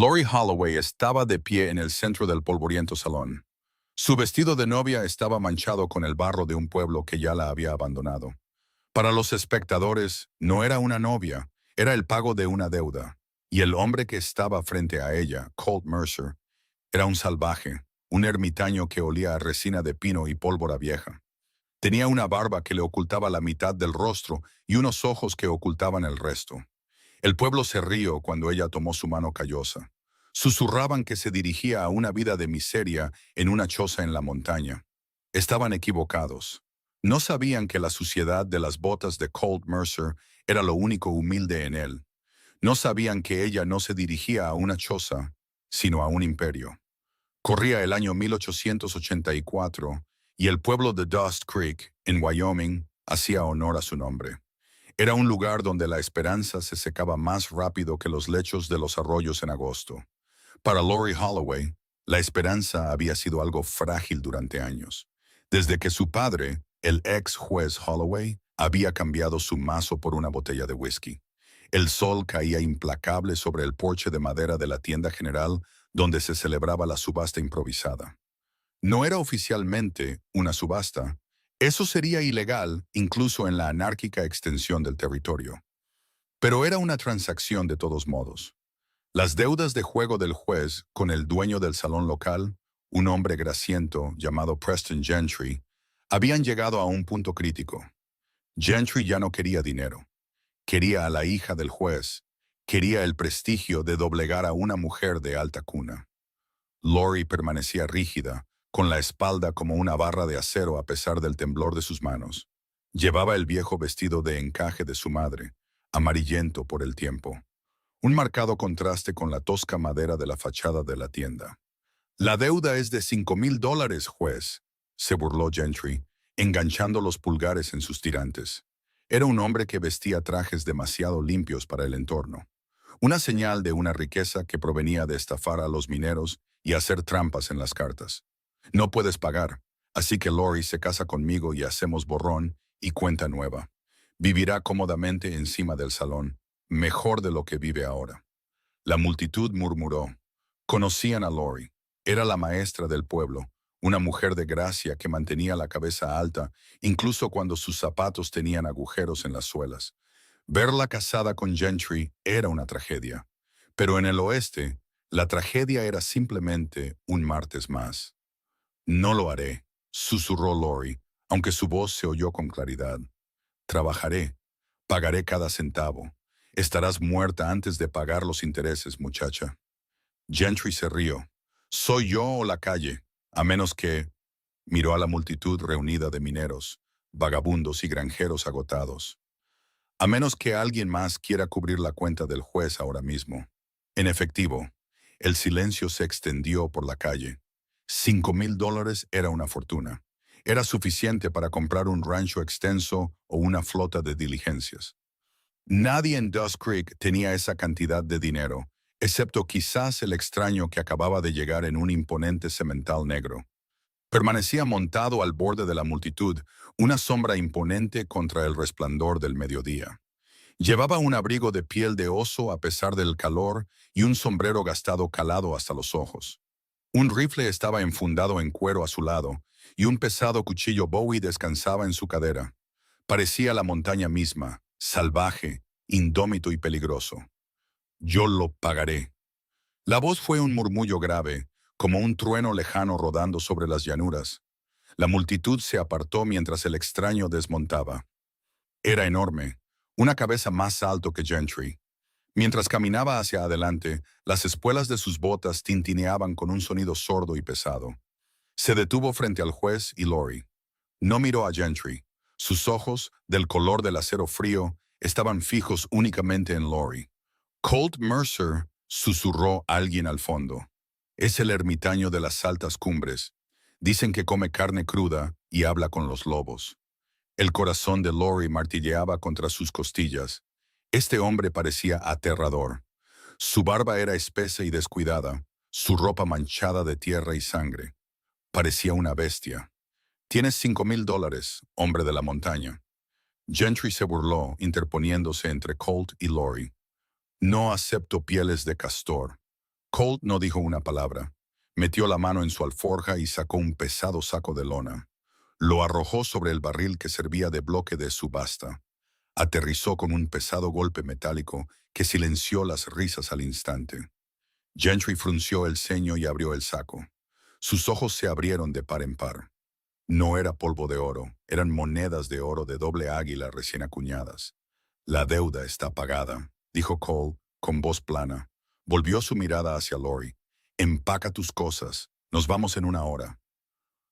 Lori Holloway estaba de pie en el centro del polvoriento salón. Su vestido de novia estaba manchado con el barro de un pueblo que ya la había abandonado. Para los espectadores, no era una novia, era el pago de una deuda. Y el hombre que estaba frente a ella, Colt Mercer, era un salvaje, un ermitaño que olía a resina de pino y pólvora vieja. Tenía una barba que le ocultaba la mitad del rostro y unos ojos que ocultaban el resto. El pueblo se rió cuando ella tomó su mano callosa. Susurraban que se dirigía a una vida de miseria en una choza en la montaña. Estaban equivocados. No sabían que la suciedad de las botas de Colt Mercer era lo único humilde en él. No sabían que ella no se dirigía a una choza, sino a un imperio. Corría el año 1884 y el pueblo de Dust Creek, en Wyoming, hacía honor a su nombre. Era un lugar donde la esperanza se secaba más rápido que los lechos de los arroyos en agosto. Para Lori Holloway, la esperanza había sido algo frágil durante años. Desde que su padre, el ex juez Holloway, había cambiado su mazo por una botella de whisky. El sol caía implacable sobre el porche de madera de la tienda general donde se celebraba la subasta improvisada. No era oficialmente una subasta. Eso sería ilegal incluso en la anárquica extensión del territorio. Pero era una transacción de todos modos. Las deudas de juego del juez con el dueño del salón local, un hombre grasiento llamado Preston Gentry, habían llegado a un punto crítico. Gentry ya no quería dinero. Quería a la hija del juez. Quería el prestigio de doblegar a una mujer de alta cuna. Lori permanecía rígida, con la espalda como una barra de acero a pesar del temblor de sus manos. Llevaba el viejo vestido de encaje de su madre, amarillento por el tiempo. Un marcado contraste con la tosca madera de la fachada de la tienda. «La deuda es de $5,000, juez», se burló Gentry, enganchando los pulgares en sus tirantes. Era un hombre que vestía trajes demasiado limpios para el entorno. Una señal de una riqueza que provenía de estafar a los mineros y hacer trampas en las cartas. «No puedes pagar, así que Lori se casa conmigo y hacemos borrón y cuenta nueva. Vivirá cómodamente encima del salón, mejor de lo que vive ahora». La multitud murmuró. Conocían a Lori. Era la maestra del pueblo, una mujer de gracia que mantenía la cabeza alta, incluso cuando sus zapatos tenían agujeros en las suelas. Verla casada con Gentry era una tragedia. Pero en el oeste, la tragedia era simplemente un martes más. «No lo haré», susurró Lori, aunque su voz se oyó con claridad. «Trabajaré. Pagaré cada centavo. Estarás muerta antes de pagar los intereses, muchacha». Gentry se rió. «¿Soy yo o la calle? A menos que...» Miró a la multitud reunida de mineros, vagabundos y granjeros agotados. «A menos que alguien más quiera cubrir la cuenta del juez ahora mismo». En efectivo, el silencio se extendió por la calle. $5,000 era una fortuna. Era suficiente para comprar un rancho extenso o una flota de diligencias. Nadie en Dust Creek tenía esa cantidad de dinero, excepto quizás el extraño que acababa de llegar en un imponente semental negro. Permanecía montado al borde de la multitud, una sombra imponente contra el resplandor del mediodía. Llevaba un abrigo de piel de oso a pesar del calor y un sombrero gastado calado hasta los ojos. Un rifle estaba enfundado en cuero a su lado y un pesado cuchillo Bowie descansaba en su cadera. Parecía la montaña misma, salvaje, indómito y peligroso. «Yo lo pagaré». La voz fue un murmullo grave, como un trueno lejano rodando sobre las llanuras. La multitud se apartó mientras el extraño desmontaba. Era enorme, una cabeza más alto que Gentry. Mientras caminaba hacia adelante, las espuelas de sus botas tintineaban con un sonido sordo y pesado. Se detuvo frente al juez y Lori. No miró a Gentry. Sus ojos, del color del acero frío, estaban fijos únicamente en Lori. «Colt Mercer», susurró alguien al fondo. «Es el ermitaño de las altas cumbres. Dicen que come carne cruda y habla con los lobos». El corazón de Lori martilleaba contra sus costillas. Este hombre parecía aterrador. Su barba era espesa y descuidada, su ropa manchada de tierra y sangre. Parecía una bestia. «Tienes $5,000, hombre de la montaña». Gentry se burló, interponiéndose entre Colt y Lori. «No acepto pieles de castor». Colt no dijo una palabra. Metió la mano en su alforja y sacó un pesado saco de lona. Lo arrojó sobre el barril que servía de bloque de subasta. Aterrizó con un pesado golpe metálico que silenció las risas al instante. Gentry frunció el ceño y abrió el saco. Sus ojos se abrieron de par en par. No era polvo de oro, eran monedas de oro de doble águila recién acuñadas. La deuda está pagada, dijo Cole con voz plana. Volvió su mirada hacia Lori. Empaca tus cosas, nos vamos en una hora.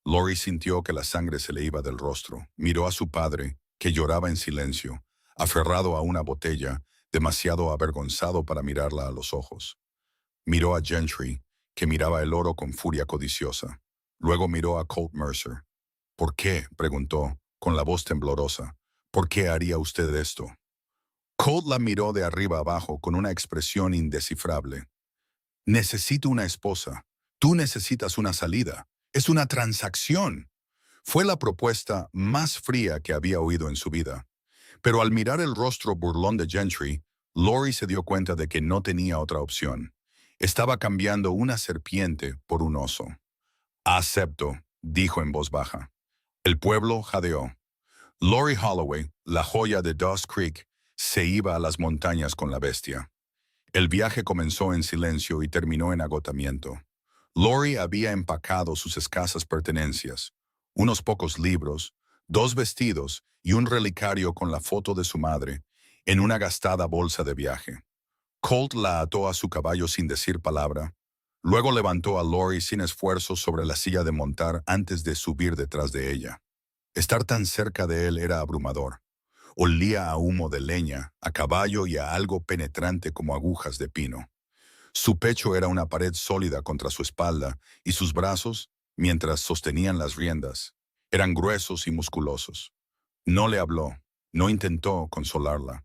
Lori sintió que la sangre se le iba del rostro. Miró a su padre, que lloraba en silencio, aferrado a una botella, demasiado avergonzado para mirarla a los ojos. Miró a Gentry, que miraba el oro con furia codiciosa. Luego miró a Colt Mercer. ¿Por qué?, preguntó, con la voz temblorosa. ¿Por qué haría usted esto? Colt la miró de arriba abajo con una expresión indescifrable. Necesito una esposa. Tú necesitas una salida. Es una transacción. Fue la propuesta más fría que había oído en su vida. Pero al mirar el rostro burlón de Gentry, Lori se dio cuenta de que no tenía otra opción. Estaba cambiando una serpiente por un oso. Acepto, dijo en voz baja. El pueblo jadeó. Lori Holloway, la joya de Dawes Creek, se iba a las montañas con la bestia. El viaje comenzó en silencio y terminó en agotamiento. Lori había empacado sus escasas pertenencias, unos pocos libros, 2 vestidos y un relicario con la foto de su madre, en una gastada bolsa de viaje. Colt la ató a su caballo sin decir palabra. Luego levantó a Lori sin esfuerzo sobre la silla de montar antes de subir detrás de ella. Estar tan cerca de él era abrumador. Olía a humo de leña, a caballo y a algo penetrante como agujas de pino. Su pecho era una pared sólida contra su espalda y sus brazos, mientras sostenían las riendas, eran gruesos y musculosos. No le habló, no intentó consolarla.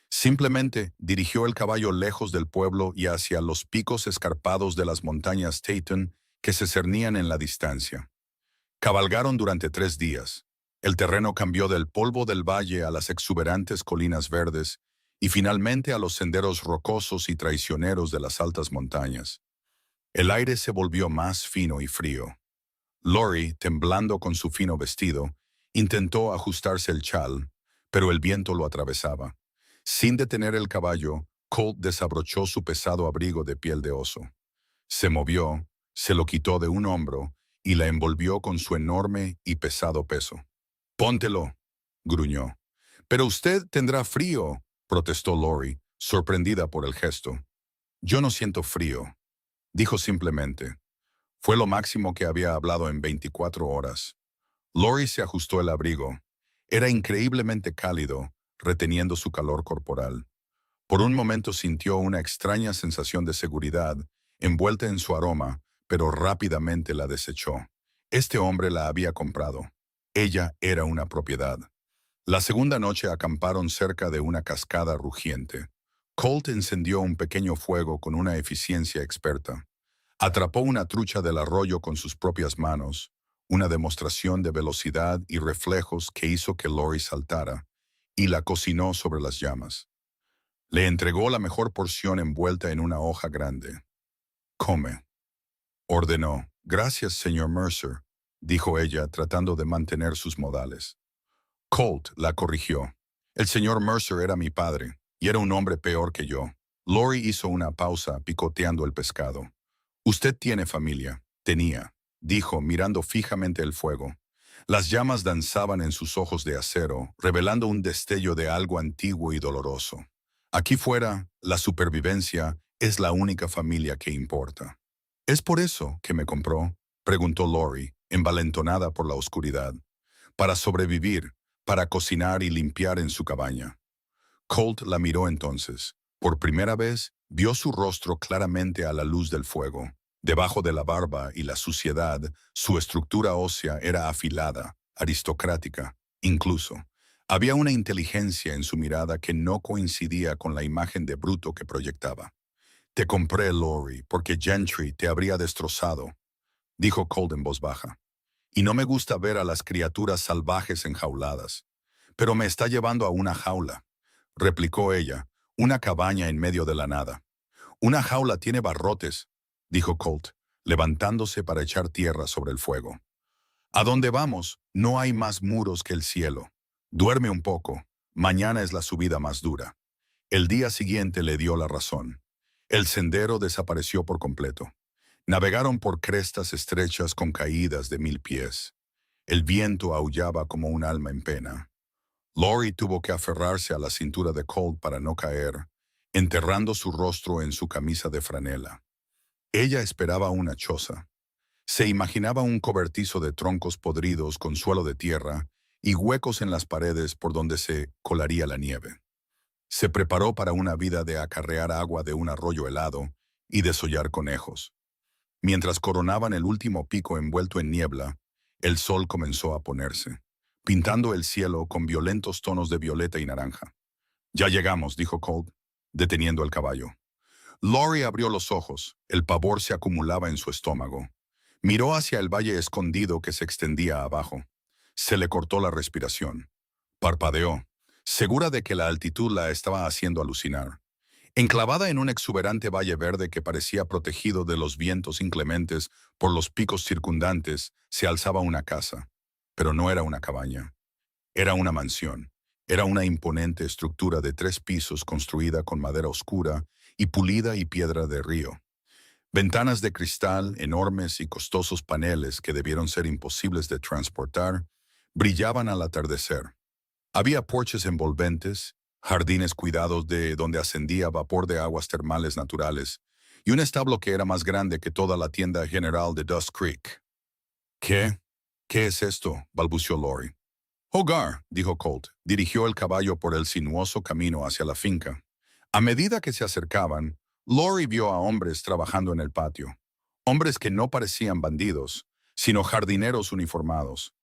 Simplemente dirigió el caballo lejos del pueblo y hacia los picos escarpados de las montañas Teton que se cernían en la distancia. Cabalgaron durante 3 días. El terreno cambió del polvo del valle a las exuberantes colinas verdes y finalmente a los senderos rocosos y traicioneros de las altas montañas. El aire se volvió más fino y frío. Lori, temblando con su fino vestido, intentó ajustarse el chal, pero el viento lo atravesaba. Sin detener el caballo, Colt desabrochó su pesado abrigo de piel de oso. Se movió, se lo quitó de un hombro y la envolvió con su enorme y pesado peso. «Póntelo», gruñó. «Pero usted tendrá frío», protestó Lori, sorprendida por el gesto. «Yo no siento frío», dijo simplemente. Fue lo máximo que había hablado en 24 horas. Lori se ajustó el abrigo. Era increíblemente cálido, reteniendo su calor corporal. Por un momento sintió una extraña sensación de seguridad, envuelta en su aroma, pero rápidamente la desechó. Este hombre la había comprado. Ella era una propiedad. La segunda noche acamparon cerca de una cascada rugiente. Colt encendió un pequeño fuego con una eficiencia experta. Atrapó una trucha del arroyo con sus propias manos, una demostración de velocidad y reflejos que hizo que Lori saltara, y la cocinó sobre las llamas. Le entregó la mejor porción envuelta en una hoja grande. «Come», ordenó. «Gracias, señor Mercer», dijo ella, tratando de mantener sus modales. Colt la corrigió. «El señor Mercer era mi padre, y era un hombre peor que yo». Lori hizo una pausa, picoteando el pescado. «Usted tiene familia». «Tenía», dijo, mirando fijamente el fuego. Las llamas danzaban en sus ojos de acero, revelando un destello de algo antiguo y doloroso. «Aquí fuera, la supervivencia es la única familia que importa». «¿Es por eso que me compró?», preguntó Lori, envalentonada por la oscuridad. «Para sobrevivir, para cocinar y limpiar en su cabaña». Colt la miró entonces. Por primera vez, vio su rostro claramente a la luz del fuego. Debajo de la barba y la suciedad, su estructura ósea era afilada, aristocrática, incluso. Había una inteligencia en su mirada que no coincidía con la imagen de bruto que proyectaba. «Te compré, Lori, porque Gentry te habría destrozado», dijo Colt en voz baja. «Y no me gusta ver a las criaturas salvajes enjauladas. Pero me está llevando a una jaula», replicó ella, «una cabaña en medio de la nada. Una jaula tiene barrotes, dijo Colt, levantándose para echar tierra sobre el fuego. ¿A dónde vamos? No hay más muros que el cielo. Duerme un poco. Mañana es la subida más dura. El día siguiente le dio la razón. El sendero desapareció por completo. Navegaron por crestas estrechas con caídas de 1000 pies. El viento aullaba como un alma en pena. Lori tuvo que aferrarse a la cintura de Colt para no caer, enterrando su rostro en su camisa de franela. Ella esperaba una choza. Se imaginaba un cobertizo de troncos podridos con suelo de tierra y huecos en las paredes por donde se colaría la nieve. Se preparó para una vida de acarrear agua de un arroyo helado y desollar conejos. Mientras coronaban el último pico envuelto en niebla, el sol comenzó a ponerse, pintando el cielo con violentos tonos de violeta y naranja. «Ya llegamos», dijo Colt, deteniendo el caballo. Lori abrió los ojos, el pavor se acumulaba en su estómago. Miró hacia el valle escondido que se extendía abajo. Se le cortó la respiración. Parpadeó, segura de que la altitud la estaba haciendo alucinar. Enclavada en un exuberante valle verde que parecía protegido de los vientos inclementes por los picos circundantes, se alzaba una casa. Pero no era una cabaña. Era una mansión. Era una imponente estructura de 3 pisos construida con madera oscura y pulida y piedra de río. Ventanas de cristal, enormes y costosos paneles que debieron ser imposibles de transportar, brillaban al atardecer. Había porches envolventes, jardines cuidados de donde ascendía vapor de aguas termales naturales, y un establo que era más grande que toda la tienda general de Dust Creek. «¿Qué? ¿Qué es esto?», balbuceó Lori. «Hogar», dijo Colt. Dirigió el caballo por el sinuoso camino hacia la finca. A medida que se acercaban, Lori vio a hombres trabajando en el patio. Hombres que no parecían bandidos, sino jardineros uniformados.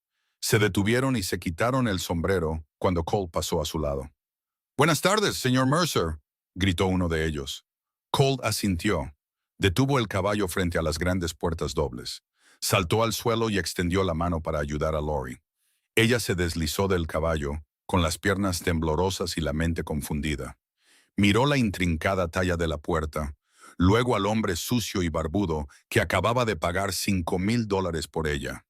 Se detuvieron y se quitaron el sombrero cuando Colt pasó a su lado. «Buenas tardes, señor Mercer», gritó uno de ellos. Colt asintió. Detuvo el caballo frente a las grandes puertas dobles. Saltó al suelo y extendió la mano para ayudar a Lori. Ella se deslizó del caballo, con las piernas temblorosas y la mente confundida. Miró la intrincada talla de la puerta, luego al hombre sucio y barbudo que acababa de pagar $5,000 por ella.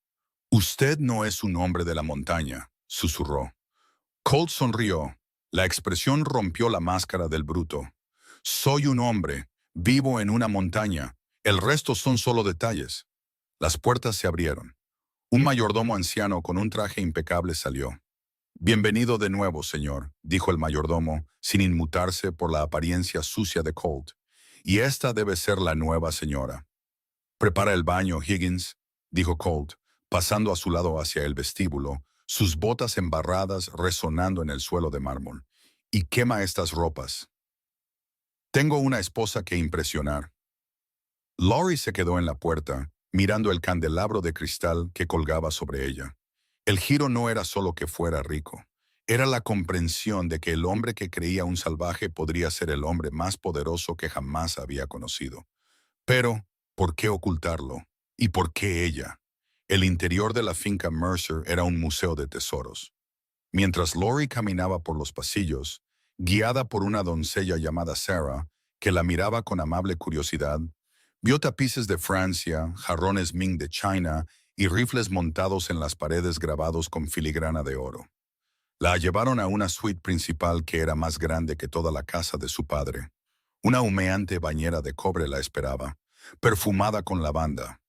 «Usted no es un hombre de la montaña», susurró. Colt sonrió. La expresión rompió la máscara del bruto. «Soy un hombre, vivo en una montaña. El resto son solo detalles». Las puertas se abrieron. Un mayordomo anciano con un traje impecable salió. «Bienvenido de nuevo, señor», dijo el mayordomo, sin inmutarse por la apariencia sucia de Colt. «Y esta debe ser la nueva señora». «Prepara el baño, Higgins», dijo Colt, pasando a su lado hacia el vestíbulo, sus botas embarradas resonando en el suelo de mármol. «Y quema estas ropas. Tengo una esposa que impresionar». Lori se quedó en la puerta, mirando el candelabro de cristal que colgaba sobre ella. El giro no era solo que fuera rico. Era la comprensión de que el hombre que creía un salvaje podría ser el hombre más poderoso que jamás había conocido. Pero, ¿por qué ocultarlo? ¿Y por qué ella? El interior de la finca Mercer era un museo de tesoros. Mientras Lori caminaba por los pasillos, guiada por una doncella llamada Sarah, que la miraba con amable curiosidad, vio tapices de Francia, jarrones Ming de China y rifles montados en las paredes grabados con filigrana de oro. La llevaron a una suite principal que era más grande que toda la casa de su padre. Una humeante bañera de cobre la esperaba, perfumada con lavanda.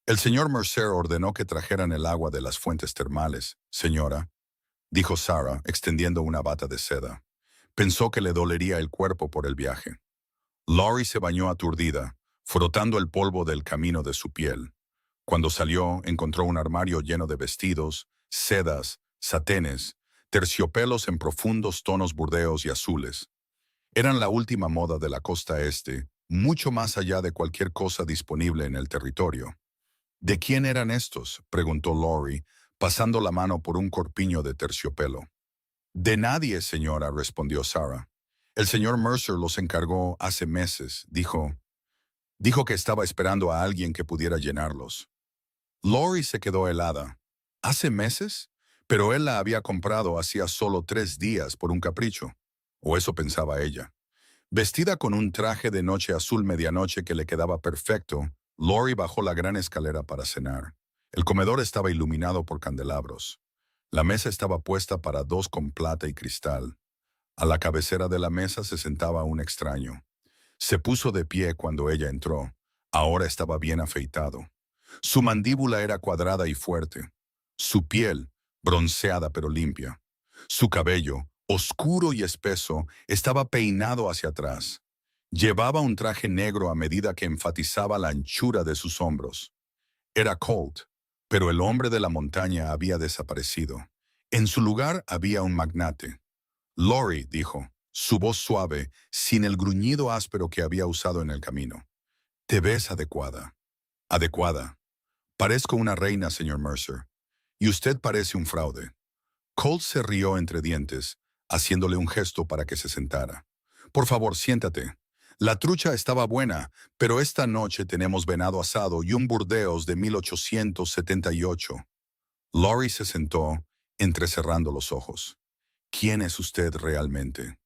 «El señor Mercer ordenó que trajeran el agua de las fuentes termales, señora», dijo Sarah, extendiendo una bata de seda. Pensó que le dolería el cuerpo por el viaje. Lori se bañó aturdida, frotando el polvo del camino de su piel. Cuando salió, encontró un armario lleno de vestidos, sedas, satenes, terciopelos en profundos tonos burdeos y azules. Eran la última moda de la costa este, mucho más allá de cualquier cosa disponible en el territorio. «¿De quién eran estos?», preguntó Lori, pasando la mano por un corpiño de terciopelo. «De nadie, señora», respondió Sarah. «El señor Mercer los encargó hace meses», dijo que estaba esperando a alguien que pudiera llenarlos. Lori se quedó helada. ¿Hace meses? Pero él la había comprado hacía solo 3 días por un capricho. O eso pensaba ella. Vestida con un traje de noche azul medianoche que le quedaba perfecto, Lori bajó la gran escalera para cenar. El comedor estaba iluminado por candelabros. La mesa estaba puesta para dos con plata y cristal. A la cabecera de la mesa se sentaba un extraño. Se puso de pie cuando ella entró. Ahora estaba bien afeitado. Su mandíbula era cuadrada y fuerte. Su piel, bronceada pero limpia. Su cabello, oscuro y espeso, estaba peinado hacia atrás. Llevaba un traje negro a medida que enfatizaba la anchura de sus hombros. Era Colt, pero el hombre de la montaña había desaparecido. En su lugar había un magnate. Lori, dijo, su voz suave, sin el gruñido áspero que había usado en el camino. Te ves adecuada. Adecuada. Parezco una reina, señor Mercer. Y usted parece un fraude. Colt se rió entre dientes, haciéndole un gesto para que se sentara. Por favor, siéntate. La trucha estaba buena, pero esta noche tenemos venado asado y un Burdeos de 1878. Lori se sentó, entrecerrando los ojos. ¿Quién es usted realmente?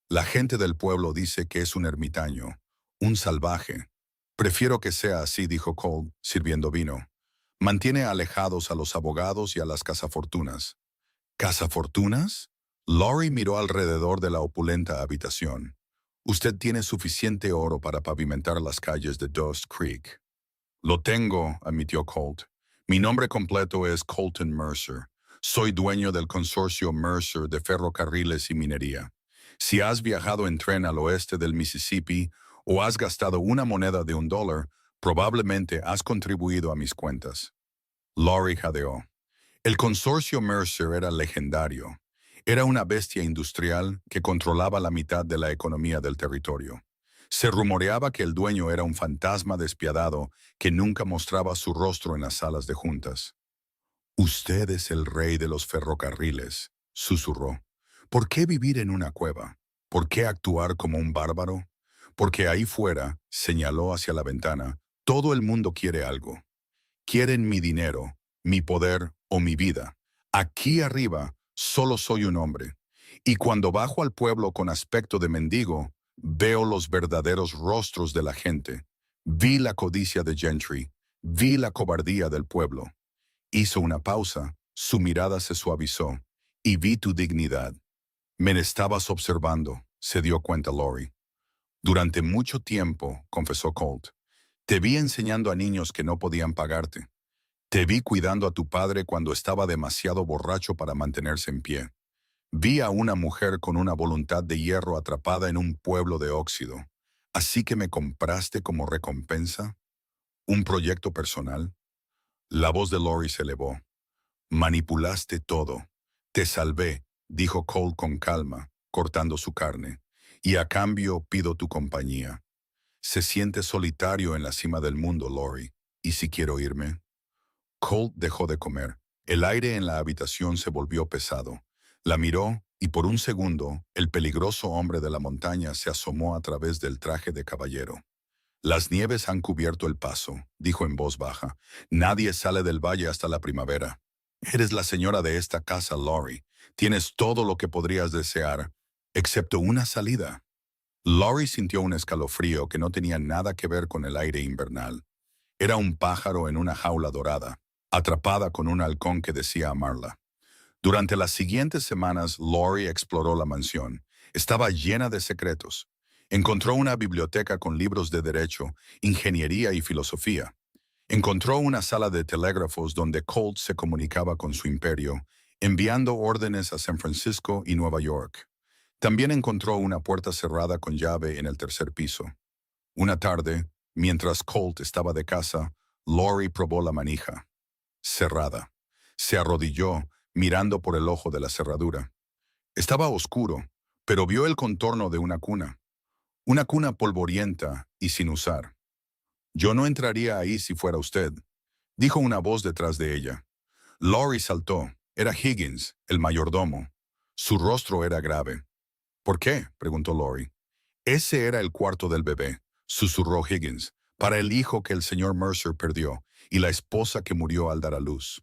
La gente del pueblo dice que es un ermitaño, un salvaje. Prefiero que sea así, dijo Cole, sirviendo vino. Mantiene alejados a los abogados y a las cazafortunas. ¿Cazafortunas? Lori miró alrededor de la opulenta habitación. Usted tiene suficiente oro para pavimentar las calles de Dust Creek. Lo tengo, admitió Colt. Mi nombre completo es Colton Mercer. Soy dueño del consorcio Mercer de ferrocarriles y minería. Si has viajado en tren al oeste del Mississippi o has gastado una moneda de $1, probablemente has contribuido a mis cuentas. Lori jadeó. El consorcio Mercer era legendario. Era una bestia industrial que controlaba la mitad de la economía del territorio. Se rumoreaba que el dueño era un fantasma despiadado que nunca mostraba su rostro en las salas de juntas. Usted es el rey de los ferrocarriles, susurró. ¿Por qué vivir en una cueva? ¿Por qué actuar como un bárbaro? Porque ahí fuera, señaló hacia la ventana, todo el mundo quiere algo. Quieren mi dinero, mi poder o mi vida. Aquí arriba solo soy un hombre. Y cuando bajo al pueblo con aspecto de mendigo, veo los verdaderos rostros de la gente. Vi la codicia de Gentry, vi la cobardía del pueblo. Hizo una pausa, su mirada se suavizó, y vi tu dignidad. Me estabas observando, se dio cuenta Lori. Durante mucho tiempo, confesó Colt, te vi enseñando a niños que no podían pagarte. Te vi cuidando a tu padre cuando estaba demasiado borracho para mantenerse en pie. Vi a una mujer con una voluntad de hierro atrapada en un pueblo de óxido. Así que me compraste como recompensa. ¿Un proyecto personal? La voz de Lori se elevó. Manipulaste todo. Te salvé, dijo Cole con calma, cortando su carne. Y a cambio pido tu compañía. Se siente solitario en la cima del mundo, Lori. ¿Y si quiero irme? Colt dejó de comer. El aire en la habitación se volvió pesado. La miró y por un segundo el peligroso hombre de la montaña se asomó a través del traje de caballero. Las nieves han cubierto el paso, dijo en voz baja. Nadie sale del valle hasta la primavera. Eres la señora de esta casa, Lori. Tienes todo lo que podrías desear, excepto una salida. Lori sintió un escalofrío que no tenía nada que ver con el aire invernal. Era un pájaro en una jaula dorada, atrapada con un halcón que decía amarla. Durante las siguientes semanas, Lori exploró la mansión. Estaba llena de secretos. Encontró una biblioteca con libros de derecho, ingeniería y filosofía. Encontró una sala de telégrafos donde Colt se comunicaba con su imperio, enviando órdenes a San Francisco y Nueva York. También encontró una puerta cerrada con llave en el tercer piso. Una tarde, mientras Colt estaba de casa, Lori probó la manija. Cerrada. Se arrodilló, mirando por el ojo de la cerradura. Estaba oscuro, pero vio el contorno de una cuna. Una cuna polvorienta y sin usar. Yo no entraría ahí si fuera usted, dijo una voz detrás de ella. Lori saltó. Era Higgins, el mayordomo. Su rostro era grave. ¿Por qué?, preguntó Lori. Ese era el cuarto del bebé, susurró Higgins, para el hijo que el señor Mercer perdió y la esposa que murió al dar a luz.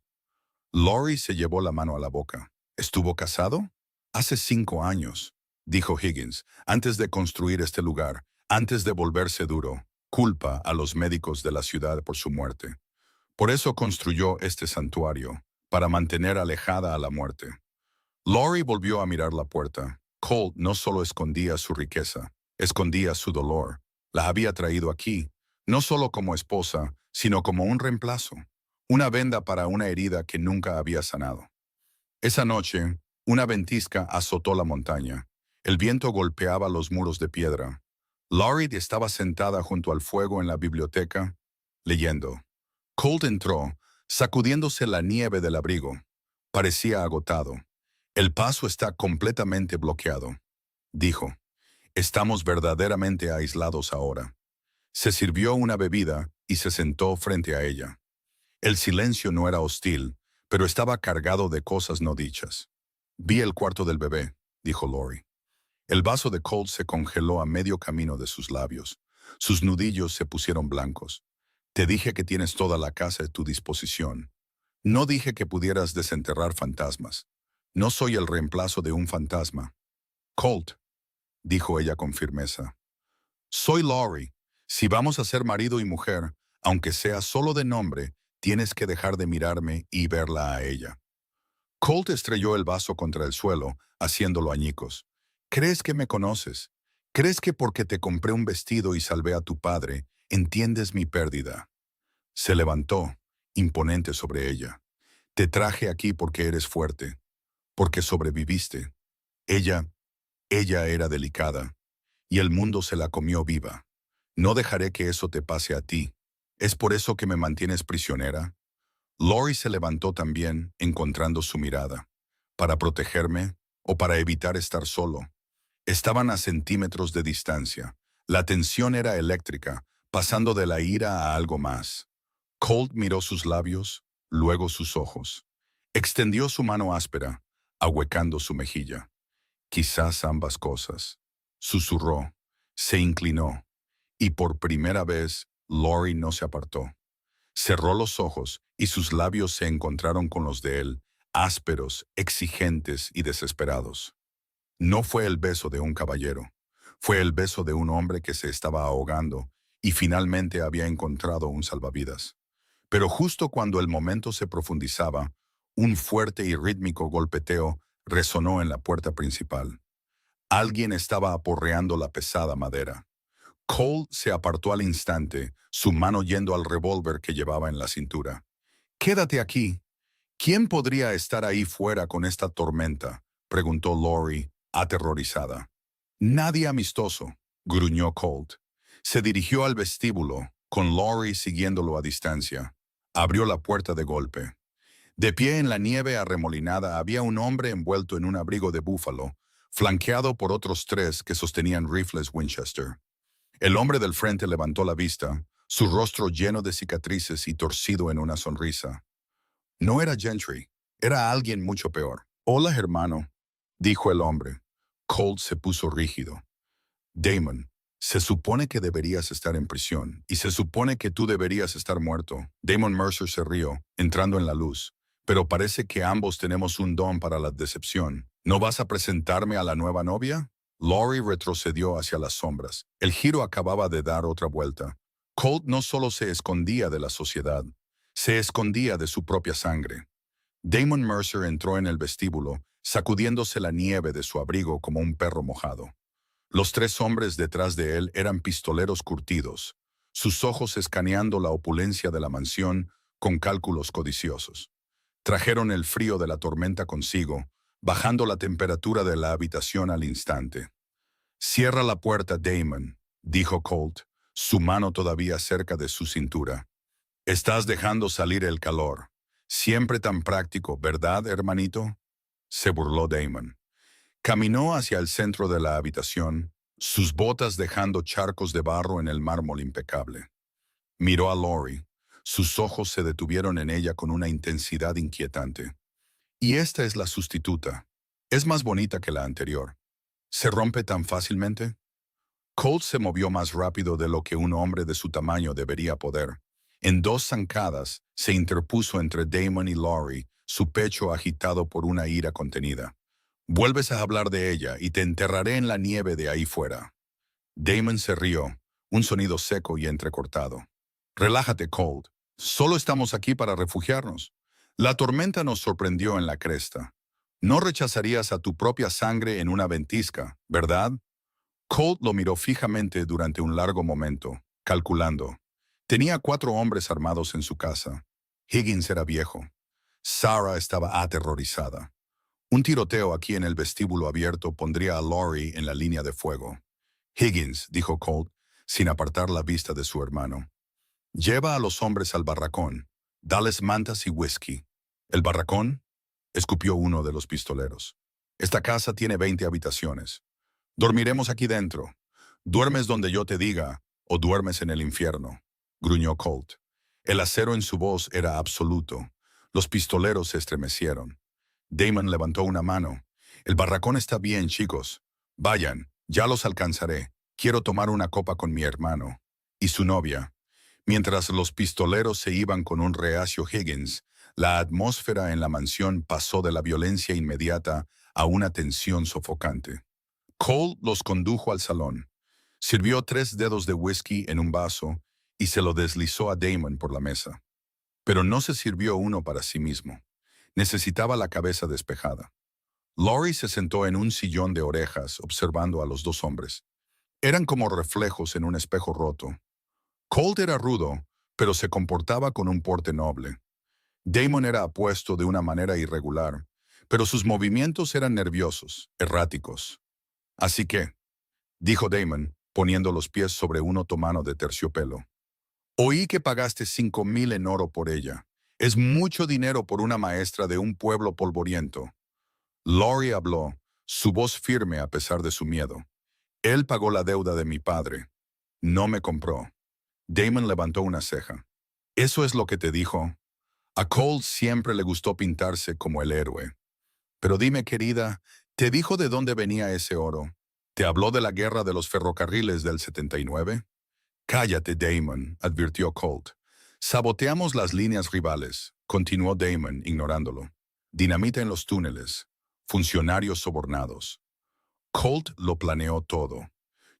Lori se llevó la mano a la boca. ¿Estuvo casado? Hace 5 años. dijo Higgins, antes de construir este lugar, antes de volverse duro, culpa a los médicos de la ciudad por su muerte. Por eso construyó este santuario, para mantener alejada a la muerte. Laurie volvió a mirar la puerta. Colt no solo escondía su riqueza, escondía su dolor. La había traído aquí, no solo como esposa, sino como un reemplazo, una venda para una herida que nunca había sanado. Esa noche, una ventisca azotó la montaña. El viento golpeaba los muros de piedra. Laurie estaba sentada junto al fuego en la biblioteca, leyendo. Colt entró, sacudiéndose la nieve del abrigo. Parecía agotado. El paso está completamente bloqueado, dijo. Estamos verdaderamente aislados ahora. Se sirvió una bebida y se sentó frente a ella. El silencio no era hostil, pero estaba cargado de cosas no dichas. Vi el cuarto del bebé, dijo Laurie. El vaso de Colt se congeló a medio camino de sus labios. Sus nudillos se pusieron blancos. Te dije que tienes toda la casa a tu disposición. No dije que pudieras desenterrar fantasmas. No soy el reemplazo de un fantasma. Colt, dijo ella con firmeza. Soy Laurie. Si vamos a ser marido y mujer, aunque sea solo de nombre, tienes que dejar de mirarme y verla a ella. Colt estrelló el vaso contra el suelo, haciéndolo añicos. ¿Crees que me conoces? ¿Crees que porque te compré un vestido y salvé a tu padre, entiendes mi pérdida? Se levantó, imponente sobre ella. Te traje aquí porque eres fuerte, porque sobreviviste. Ella era delicada, y el mundo se la comió viva. No dejaré que eso te pase a ti. ¿Es por eso que me mantienes prisionera? Laurie se levantó también, encontrando su mirada. ¿Para protegerme o para evitar estar solo? Estaban a centímetros de distancia. La tensión era eléctrica, pasando de la ira a algo más. Colt miró sus labios, luego sus ojos. Extendió su mano áspera, ahuecando su mejilla. Quizás ambas cosas. Susurró, se inclinó, y por primera vez, Laurie no se apartó. Cerró los ojos y sus labios se encontraron con los de él, ásperos, exigentes y desesperados. No fue el beso de un caballero, fue el beso de un hombre que se estaba ahogando y finalmente había encontrado un salvavidas. Pero justo cuando el momento se profundizaba, un fuerte y rítmico golpeteo resonó en la puerta principal. Alguien estaba aporreando la pesada madera. Cole se apartó al instante, su mano yendo al revólver que llevaba en la cintura. «Quédate aquí». «¿Quién podría estar ahí fuera con esta tormenta?», preguntó Laurie, aterrorizada. «Nadie amistoso», gruñó Colt. Se dirigió al vestíbulo, con Laurie siguiéndolo a distancia. Abrió la puerta de golpe. De pie en la nieve arremolinada había un hombre envuelto en un abrigo de búfalo, flanqueado por otros 3 que sostenían rifles Winchester. El hombre del frente levantó la vista, su rostro lleno de cicatrices y torcido en una sonrisa. No era Gentry, era alguien mucho peor. «Hola, hermano», dijo el hombre. Colt se puso rígido. «Damon, se supone que deberías estar en prisión, y se supone que tú deberías estar muerto». Damon Mercer se rió, entrando en la luz. «Pero parece que ambos tenemos un don para la decepción. ¿No vas a presentarme a la nueva novia?» Laurie retrocedió hacia las sombras. El giro acababa de dar otra vuelta. Colt no solo se escondía de la sociedad, se escondía de su propia sangre. Damon Mercer entró en el vestíbulo, sacudiéndose la nieve de su abrigo como un perro mojado. Los 3 hombres detrás de él eran pistoleros curtidos, sus ojos escaneando la opulencia de la mansión con cálculos codiciosos. Trajeron el frío de la tormenta consigo, bajando la temperatura de la habitación al instante. «Cierra la puerta, Damon», dijo Colt, su mano todavía cerca de su cintura. «Estás dejando salir el calor. Siempre tan práctico, ¿verdad, hermanito?», se burló Damon. Caminó hacia el centro de la habitación, sus botas dejando charcos de barro en el mármol impecable. Miró a Laurie. Sus ojos se detuvieron en ella con una intensidad inquietante. «Y esta es la sustituta. Es más bonita que la anterior. ¿Se rompe tan fácilmente?». Colt se movió más rápido de lo que un hombre de su tamaño debería poder. En 2 zancadas se interpuso entre Damon y Laurie, su pecho agitado por una ira contenida. Vuelves a hablar de ella y te enterraré en la nieve de ahí fuera. Damon se rió, un sonido seco y entrecortado. Relájate, Colt. Solo estamos aquí para refugiarnos. La tormenta nos sorprendió en la cresta. No rechazarías a tu propia sangre en una ventisca, ¿verdad? Colt lo miró fijamente durante un largo momento, calculando. Tenía 4 hombres armados en su casa. Higgins era viejo. Sarah estaba aterrorizada. Un tiroteo aquí en el vestíbulo abierto pondría a Laurie en la línea de fuego. Higgins, dijo Colt, sin apartar la vista de su hermano. Lleva a los hombres al barracón. Dales mantas y whisky. ¿El barracón? Escupió uno de los pistoleros. Esta casa tiene 20 habitaciones. Dormiremos aquí dentro. ¿Duermes donde yo te diga o duermes en el infierno?, gruñó Colt. El acero en su voz era absoluto. Los pistoleros se estremecieron. Damon levantó una mano. El barracón está bien, chicos. Vayan, ya los alcanzaré. Quiero tomar una copa con mi hermano. Y su novia. Mientras los pistoleros se iban con un reacio Higgins, la atmósfera en la mansión pasó de la violencia inmediata a una tensión sofocante. Cole los condujo al salón. Sirvió 3 dedos de whisky en un vaso y se lo deslizó a Damon por la mesa. Pero no se sirvió uno para sí mismo. Necesitaba la cabeza despejada. Laurie se sentó en un sillón de orejas observando a los 2 hombres. Eran como reflejos en un espejo roto. Colt era rudo, pero se comportaba con un porte noble. Damon era apuesto de una manera irregular, pero sus movimientos eran nerviosos, erráticos. Así que, dijo Damon, poniendo los pies sobre un otomano de terciopelo. Oí que pagaste 5,000 en oro por ella. Es mucho dinero por una maestra de un pueblo polvoriento. Laurie habló, su voz firme a pesar de su miedo. Él pagó la deuda de mi padre. No me compró. Damon levantó una ceja. ¿Eso es lo que te dijo? A Cole siempre le gustó pintarse como el héroe. Pero dime, querida, ¿te dijo de dónde venía ese oro? ¿Te habló de la guerra de los ferrocarriles del 79? Cállate, Damon, advirtió Colt. Saboteamos las líneas rivales, continuó Damon, ignorándolo. Dinamita en los túneles. Funcionarios sobornados. Colt lo planeó todo.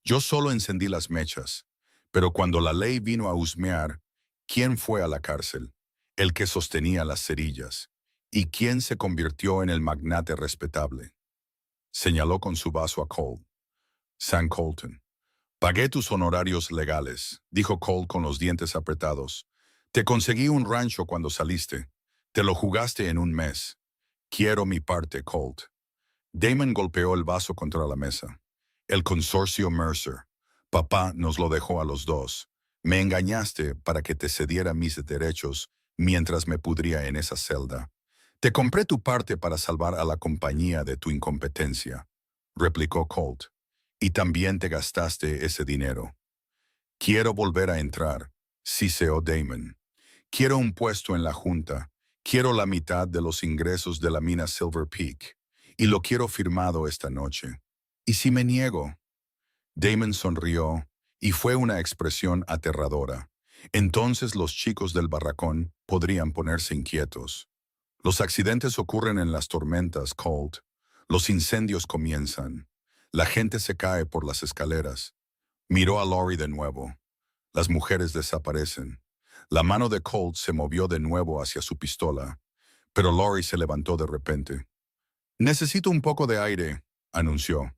Yo solo encendí las mechas. Pero cuando la ley vino a husmear, ¿quién fue a la cárcel? El que sostenía las cerillas. ¿Y quién se convirtió en el magnate respetable? Señaló con su vaso a Cole. Sam Colton. Pagué tus honorarios legales, dijo Cole con los dientes apretados. Te conseguí un rancho cuando saliste. Te lo jugaste en un mes. Quiero mi parte, Colt. Damon golpeó el vaso contra la mesa. El consorcio Mercer. Papá nos lo dejó a los 2. Me engañaste para que te cediera mis derechos mientras me pudría en esa celda. Te compré tu parte para salvar a la compañía de tu incompetencia, replicó Colt. Y también te gastaste ese dinero. Quiero volver a entrar, siseó Damon. Quiero un puesto en la junta. Quiero la mitad de los ingresos de la mina Silver Peak. Y lo quiero firmado esta noche. ¿Y si me niego? Damon sonrió, y fue una expresión aterradora. Entonces los chicos del barracón podrían ponerse inquietos. Los accidentes ocurren en las tormentas, Colt. Los incendios comienzan. La gente se cae por las escaleras. Miró a Laurie de nuevo. Las mujeres desaparecen. La mano de Colt se movió de nuevo hacia su pistola, pero Laurie se levantó de repente. Necesito un poco de aire, anunció.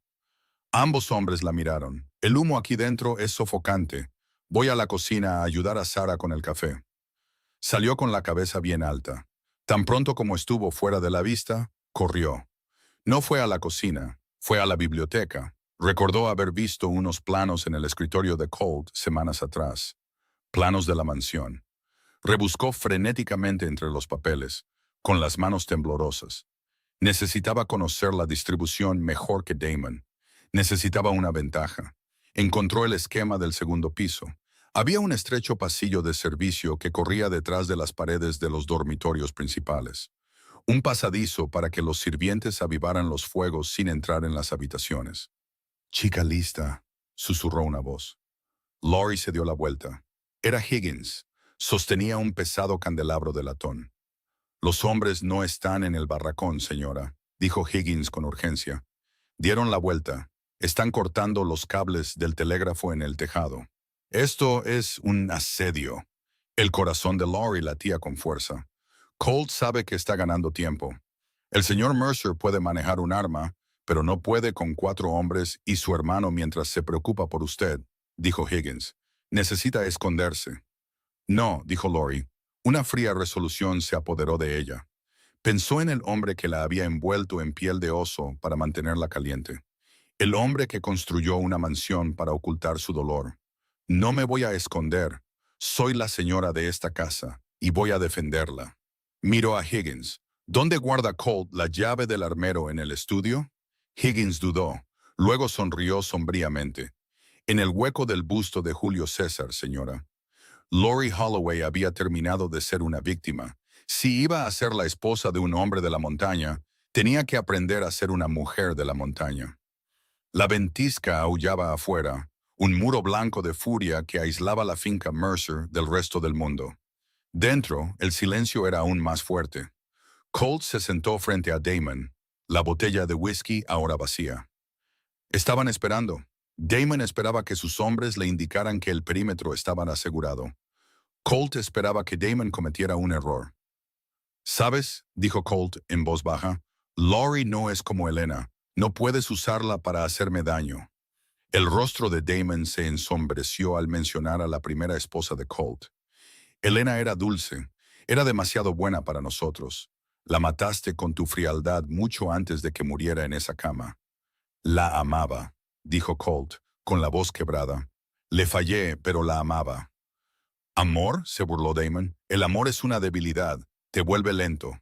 Ambos hombres la miraron. El humo aquí dentro es sofocante. Voy a la cocina a ayudar a Sarah con el café. Salió con la cabeza bien alta. Tan pronto como estuvo fuera de la vista, corrió. No fue a la cocina, fue a la biblioteca. Recordó haber visto unos planos en el escritorio de Colt semanas atrás. Planos de la mansión. Rebuscó frenéticamente entre los papeles, con las manos temblorosas. Necesitaba conocer la distribución mejor que Damon. Necesitaba una ventaja. Encontró el esquema del segundo piso. Había un estrecho pasillo de servicio que corría detrás de las paredes de los dormitorios principales. Un pasadizo para que los sirvientes avivaran los fuegos sin entrar en las habitaciones. «Chica lista», susurró una voz. Laurie se dio la vuelta. Era Higgins. Sostenía un pesado candelabro de latón. «Los hombres no están en el barracón, señora». dijo Higgins con urgencia. Dieron la vuelta. Están cortando los cables del telégrafo en el tejado. Esto es un asedio. El corazón de Laurie latía con fuerza. Colt sabe que está ganando tiempo. El señor Mercer puede manejar un arma, pero no puede con 4 hombres y su hermano mientras se preocupa por usted, dijo Higgins. Necesita esconderse. No, dijo Laurie. Una fría resolución se apoderó de ella. Pensó en el hombre que la había envuelto en piel de oso para mantenerla caliente. El hombre que construyó una mansión para ocultar su dolor. No me voy a esconder. Soy la señora de esta casa y voy a defenderla. Miró a Higgins. ¿Dónde guarda Colt la llave del armero en el estudio? Higgins dudó. Luego sonrió sombríamente. En el hueco del busto de Julio César, señora. Laurie Holloway había terminado de ser una víctima. Si iba a ser la esposa de un hombre de la montaña, tenía que aprender a ser una mujer de la montaña. La ventisca aullaba afuera, un muro blanco de furia que aislaba la finca Mercer del resto del mundo. Dentro, el silencio era aún más fuerte. Colt se sentó frente a Damon, la botella de whisky ahora vacía. Estaban esperando. Damon esperaba que sus hombres le indicaran que el perímetro estaba asegurado. Colt esperaba que Damon cometiera un error. ¿Sabes?, dijo Colt en voz baja, Laurie no es como Elena. No puedes usarla para hacerme daño. El rostro de Damon se ensombreció al mencionar a la primera esposa de Colt. Elena era dulce, era demasiado buena para nosotros. La mataste con tu frialdad mucho antes de que muriera en esa cama. La amaba, dijo Colt, con la voz quebrada. Le fallé, pero la amaba. ¿Amor?, se burló Damon. El amor es una debilidad, te vuelve lento.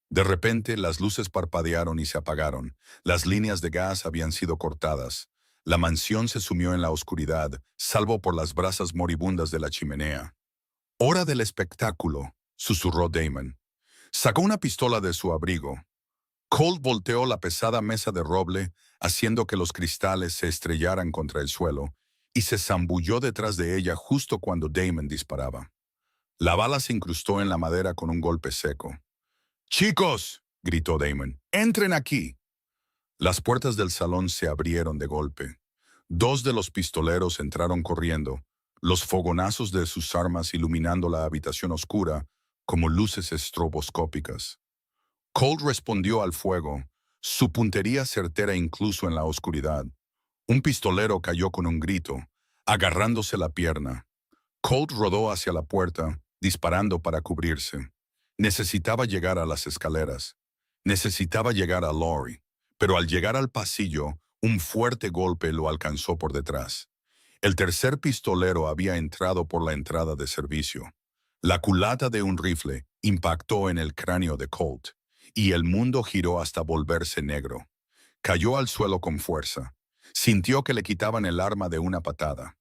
De repente, las luces parpadearon y se apagaron. Las líneas de gas habían sido cortadas. La mansión se sumió en la oscuridad, salvo por las brasas moribundas de la chimenea. «Hora del espectáculo», susurró Damon. Sacó una pistola de su abrigo. Colt volteó la pesada mesa de roble, haciendo que los cristales se estrellaran contra el suelo, y se zambulló detrás de ella justo cuando Damon disparaba. La bala se incrustó en la madera con un golpe seco. «¡Chicos!», gritó Damon. «¡Entren aquí!». Las puertas del salón se abrieron de golpe. 2 de los pistoleros entraron corriendo, los fogonazos de sus armas iluminando la habitación oscura como luces estroboscópicas. Colt respondió al fuego, su puntería certera incluso en la oscuridad. Un pistolero cayó con un grito, agarrándose la pierna. Colt rodó hacia la puerta, disparando para cubrirse. Necesitaba llegar a las escaleras. Necesitaba llegar a Laurie. Pero al llegar al pasillo, un fuerte golpe lo alcanzó por detrás. El tercer pistolero había entrado por la entrada de servicio. La culata de un rifle impactó en el cráneo de Colt, y el mundo giró hasta volverse negro. Cayó al suelo con fuerza. Sintió que le quitaban el arma de una patada.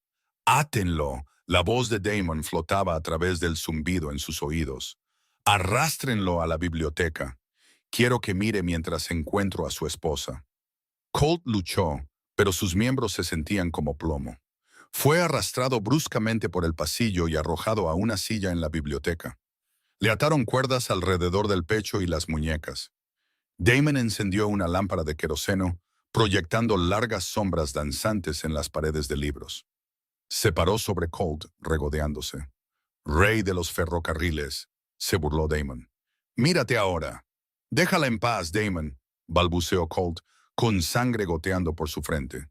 «¡Átenlo!», la voz de Damon flotaba a través del zumbido en sus oídos. «Arrástrenlo a la biblioteca. Quiero que mire mientras encuentro a su esposa». Colt luchó, pero sus miembros se sentían como plomo. Fue arrastrado bruscamente por el pasillo y arrojado a una silla en la biblioteca. Le ataron cuerdas alrededor del pecho y las muñecas. Damon encendió una lámpara de queroseno, proyectando largas sombras danzantes en las paredes de libros. Se paró sobre Colt, regodeándose. «Rey de los ferrocarriles», se burló Damon. «Mírate ahora». «Déjala en paz, Damon», balbuceó Colt, con sangre goteando por su frente.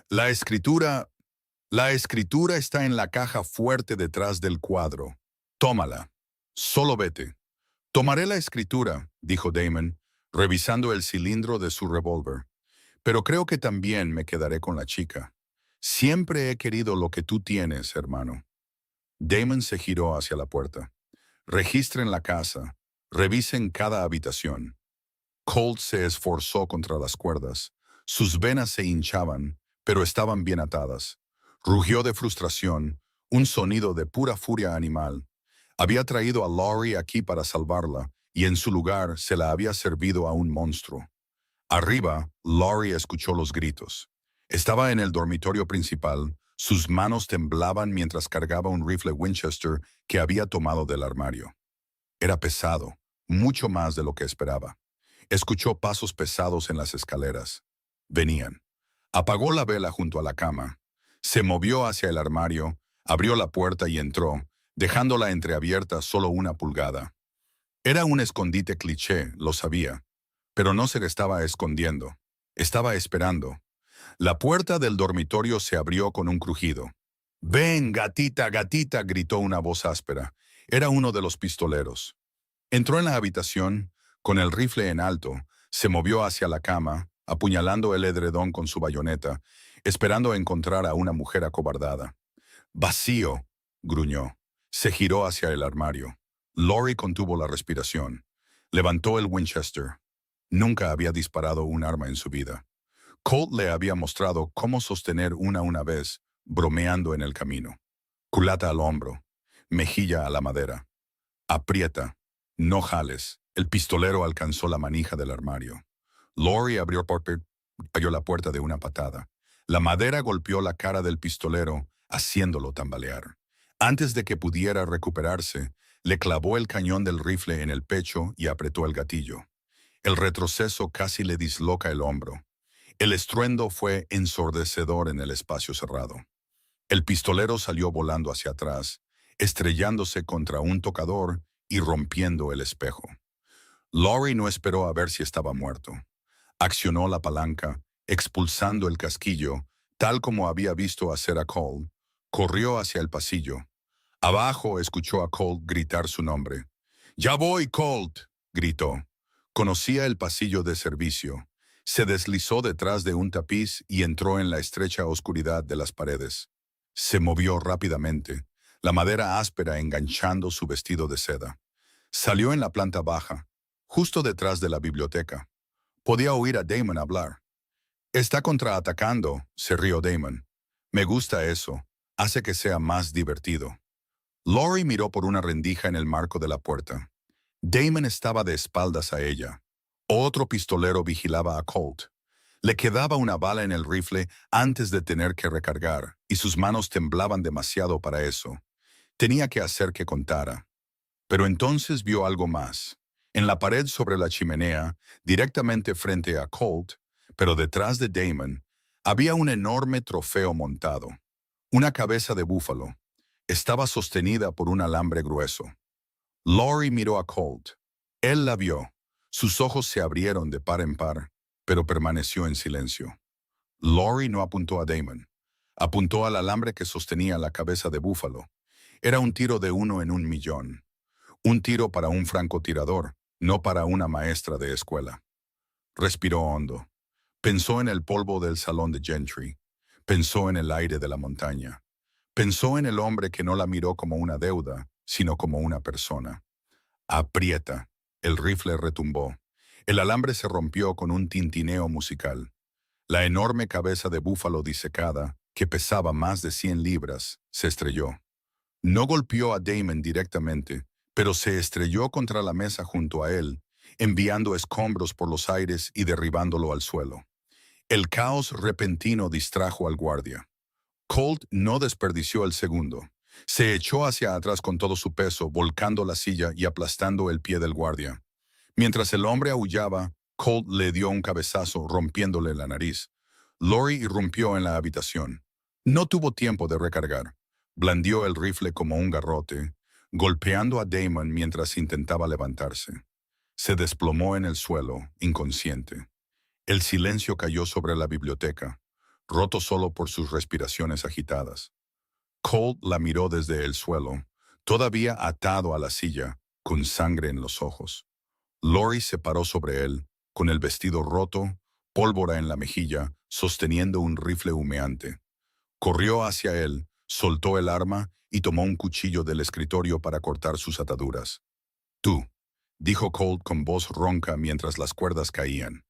La escritura está en la caja fuerte detrás del cuadro. Tómala. Solo vete». «Tomaré la escritura», dijo Damon, revisando el cilindro de su revólver. «Pero creo que también me quedaré con la chica. Siempre he querido lo que tú tienes, hermano». Damon se giró hacia la puerta. «Registren la casa. Revisen cada habitación». Colt se esforzó contra las cuerdas. Sus venas se hinchaban, pero estaban bien atadas. Rugió de frustración, un sonido de pura furia animal. Había traído a Laurie aquí para salvarla, y en su lugar se la había servido a un monstruo. Arriba, Laurie escuchó los gritos. Estaba en el dormitorio principal. Sus manos temblaban mientras cargaba un rifle Winchester que había tomado del armario. Era pesado, mucho más de lo que esperaba. Escuchó pasos pesados en las escaleras. Venían. Apagó la vela junto a la cama. Se movió hacia el armario, abrió la puerta y entró, dejándola entreabierta solo una pulgada. Era un escondite cliché, lo sabía, pero no se le estaba escondiendo. Estaba esperando. La puerta del dormitorio se abrió con un crujido. «Ven, gatita, gatita», gritó una voz áspera. Era uno de los pistoleros. Entró en la habitación, con el rifle en alto, se movió hacia la cama, apuñalando el edredón con su bayoneta, esperando encontrar a una mujer acobardada. «Vacío», gruñó. Se giró hacia el armario. Lori contuvo la respiración. Levantó el Winchester. Nunca había disparado un arma en su vida. Colt le había mostrado cómo sostener una vez, bromeando en el camino. Culata al hombro, mejilla a la madera. Aprieta, no jales. El pistolero alcanzó la manija del armario. Lori abrió la puerta de una patada. La madera golpeó la cara del pistolero, haciéndolo tambalear. Antes de que pudiera recuperarse, le clavó el cañón del rifle en el pecho y apretó el gatillo. El retroceso casi le disloca el hombro. El estruendo fue ensordecedor en el espacio cerrado. El pistolero salió volando hacia atrás, estrellándose contra un tocador y rompiendo el espejo. Lori no esperó a ver si estaba muerto. Accionó la palanca, expulsando el casquillo, tal como había visto hacer a Colt. Corrió hacia el pasillo. Abajo escuchó a Colt gritar su nombre. «¡Ya voy, Colt!», gritó. Conocía el pasillo de servicio. Se deslizó detrás de un tapiz y entró en la estrecha oscuridad de las paredes. Se movió rápidamente, la madera áspera enganchando su vestido de seda. Salió en la planta baja, justo detrás de la biblioteca. Podía oír a Damon hablar. «Está contraatacando», se rió Damon. «Me gusta eso. Hace que sea más divertido». Lori miró por una rendija en el marco de la puerta. Damon estaba de espaldas a ella. Otro pistolero vigilaba a Colt. Le quedaba una bala en el rifle antes de tener que recargar, y sus manos temblaban demasiado para eso. Tenía que hacer que contara. Pero entonces vio algo más. En la pared sobre la chimenea, directamente frente a Colt, pero detrás de Damon, había un enorme trofeo montado. Una cabeza de búfalo. Estaba sostenida por un alambre grueso. Lori miró a Colt. Él la vio. Sus ojos se abrieron de par en par, pero permaneció en silencio. Lori no apuntó a Damon. Apuntó al alambre que sostenía la cabeza de búfalo. Era un tiro de 1 en 1.000.000. Un tiro para un francotirador, no para una maestra de escuela. Respiró hondo. Pensó en el polvo del salón de Gentry. Pensó en el aire de la montaña. Pensó en el hombre que no la miró como una deuda, sino como una persona. Aprieta. El rifle retumbó. El alambre se rompió con un tintineo musical. La enorme cabeza de búfalo disecada, que pesaba más de 100 libras, se estrelló. No golpeó a Damon directamente, pero se estrelló contra la mesa junto a él, enviando escombros por los aires y derribándolo al suelo. El caos repentino distrajo al guardia. Colt no desperdició el segundo. Se echó hacia atrás con todo su peso, volcando la silla y aplastando el pie del guardia. Mientras el hombre aullaba, Colt le dio un cabezazo, rompiéndole la nariz. Lori irrumpió en la habitación. No tuvo tiempo de recargar. Blandió el rifle como un garrote, golpeando a Damon mientras intentaba levantarse. Se desplomó en el suelo, inconsciente. El silencio cayó sobre la biblioteca, roto solo por sus respiraciones agitadas. Colt la miró desde el suelo, todavía atado a la silla, con sangre en los ojos. Lori se paró sobre él, con el vestido roto, pólvora en la mejilla, sosteniendo un rifle humeante. Corrió hacia él, soltó el arma y tomó un cuchillo del escritorio para cortar sus ataduras. «Tú», dijo Colt con voz ronca mientras las cuerdas caían.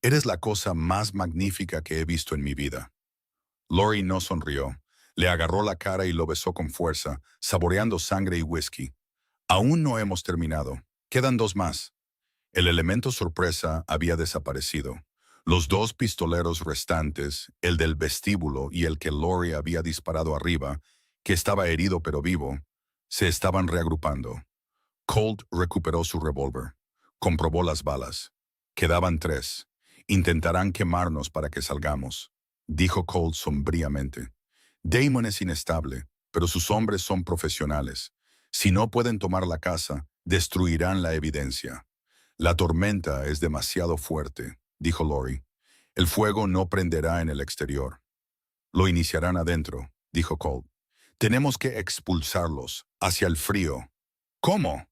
«Eres la cosa más magnífica que he visto en mi vida». Lori no sonrió. Le agarró la cara y lo besó con fuerza, saboreando sangre y whisky. «Aún no hemos terminado. Quedan 2 más». El elemento sorpresa había desaparecido. Los 2 pistoleros restantes, el del vestíbulo y el que Lori había disparado arriba, que estaba herido pero vivo, se estaban reagrupando. Colt recuperó su revólver. Comprobó las balas. Quedaban 3. Intentarán quemarnos para que salgamos, dijo Colt sombríamente. Damon es inestable, pero sus hombres son profesionales. Si no pueden tomar la casa, destruirán la evidencia. La tormenta es demasiado fuerte, dijo Lori. El fuego no prenderá en el exterior. Lo iniciarán adentro, dijo Colt. Tenemos que expulsarlos hacia el frío. ¿Cómo?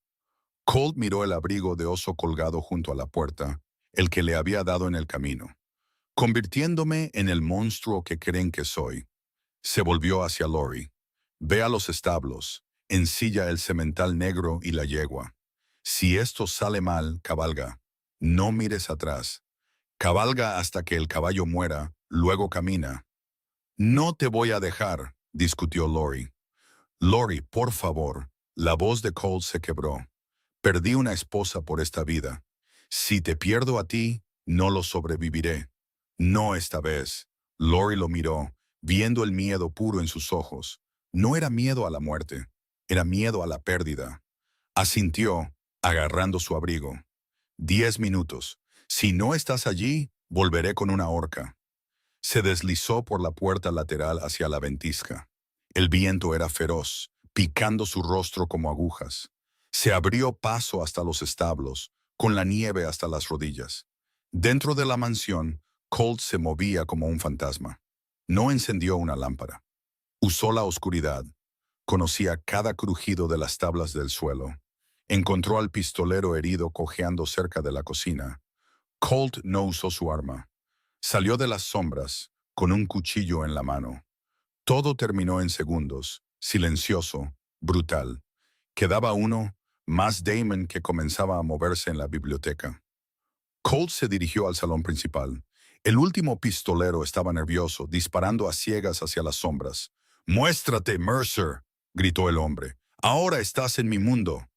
Colt miró el abrigo de oso colgado junto a la puerta, el que le había dado en el camino. Convirtiéndome en el monstruo que creen que soy. Se volvió hacia Lori. Ve a los establos, ensilla el semental negro y la yegua. Si esto sale mal, cabalga. No mires atrás. Cabalga hasta que el caballo muera, luego camina. No te voy a dejar, discutió Lori. Lori, por favor. La voz de Colt se quebró. Perdí una esposa por esta vida. Si te pierdo a ti, no lo sobreviviré. No esta vez. Lori lo miró, viendo el miedo puro en sus ojos. No era miedo a la muerte, era miedo a la pérdida. Asintió, agarrando su abrigo. 10 minutos. Si no estás allí, volveré con una horca. Se deslizó por la puerta lateral hacia la ventisca. El viento era feroz, picando su rostro como agujas. Se abrió paso hasta los establos, con la nieve hasta las rodillas. Dentro de la mansión, Colt se movía como un fantasma. No encendió una lámpara. Usó la oscuridad. Conocía cada crujido de las tablas del suelo. Encontró al pistolero herido cojeando cerca de la cocina. Colt no usó su arma. Salió de las sombras, con un cuchillo en la mano. Todo terminó en segundos, silencioso, brutal. Quedaba uno, más Damon, que comenzaba a moverse en la biblioteca. Colt se dirigió al salón principal. El último pistolero estaba nervioso, disparando a ciegas hacia las sombras. «¡Muéstrate, Mercer!», gritó el hombre. «Ahora estás en mi mundo».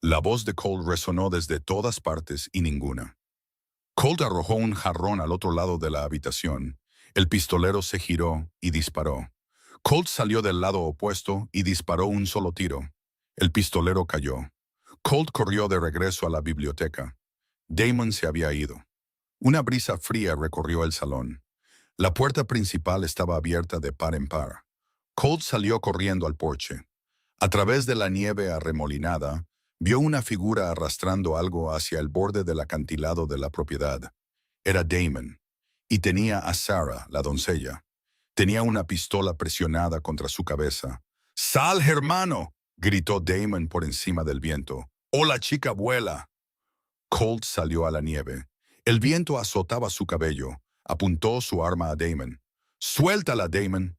La voz de Colt resonó desde todas partes y ninguna. Colt arrojó un jarrón al otro lado de la habitación. El pistolero se giró y disparó. Colt salió del lado opuesto y disparó un solo tiro. El pistolero cayó. Colt corrió de regreso a la biblioteca. Damon se había ido. Una brisa fría recorrió el salón. La puerta principal estaba abierta de par en par. Colt salió corriendo al porche. A través de la nieve arremolinada, vio una figura arrastrando algo hacia el borde del acantilado de la propiedad. Era Damon. Y tenía a Sarah, la doncella. Tenía una pistola presionada contra su cabeza. «¡Sal, hermano!», gritó Damon por encima del viento. «¡Oh, la chica vuela!». Colt salió a la nieve. El viento azotaba su cabello. Apuntó su arma a Damon. «¡Suéltala, Damon!».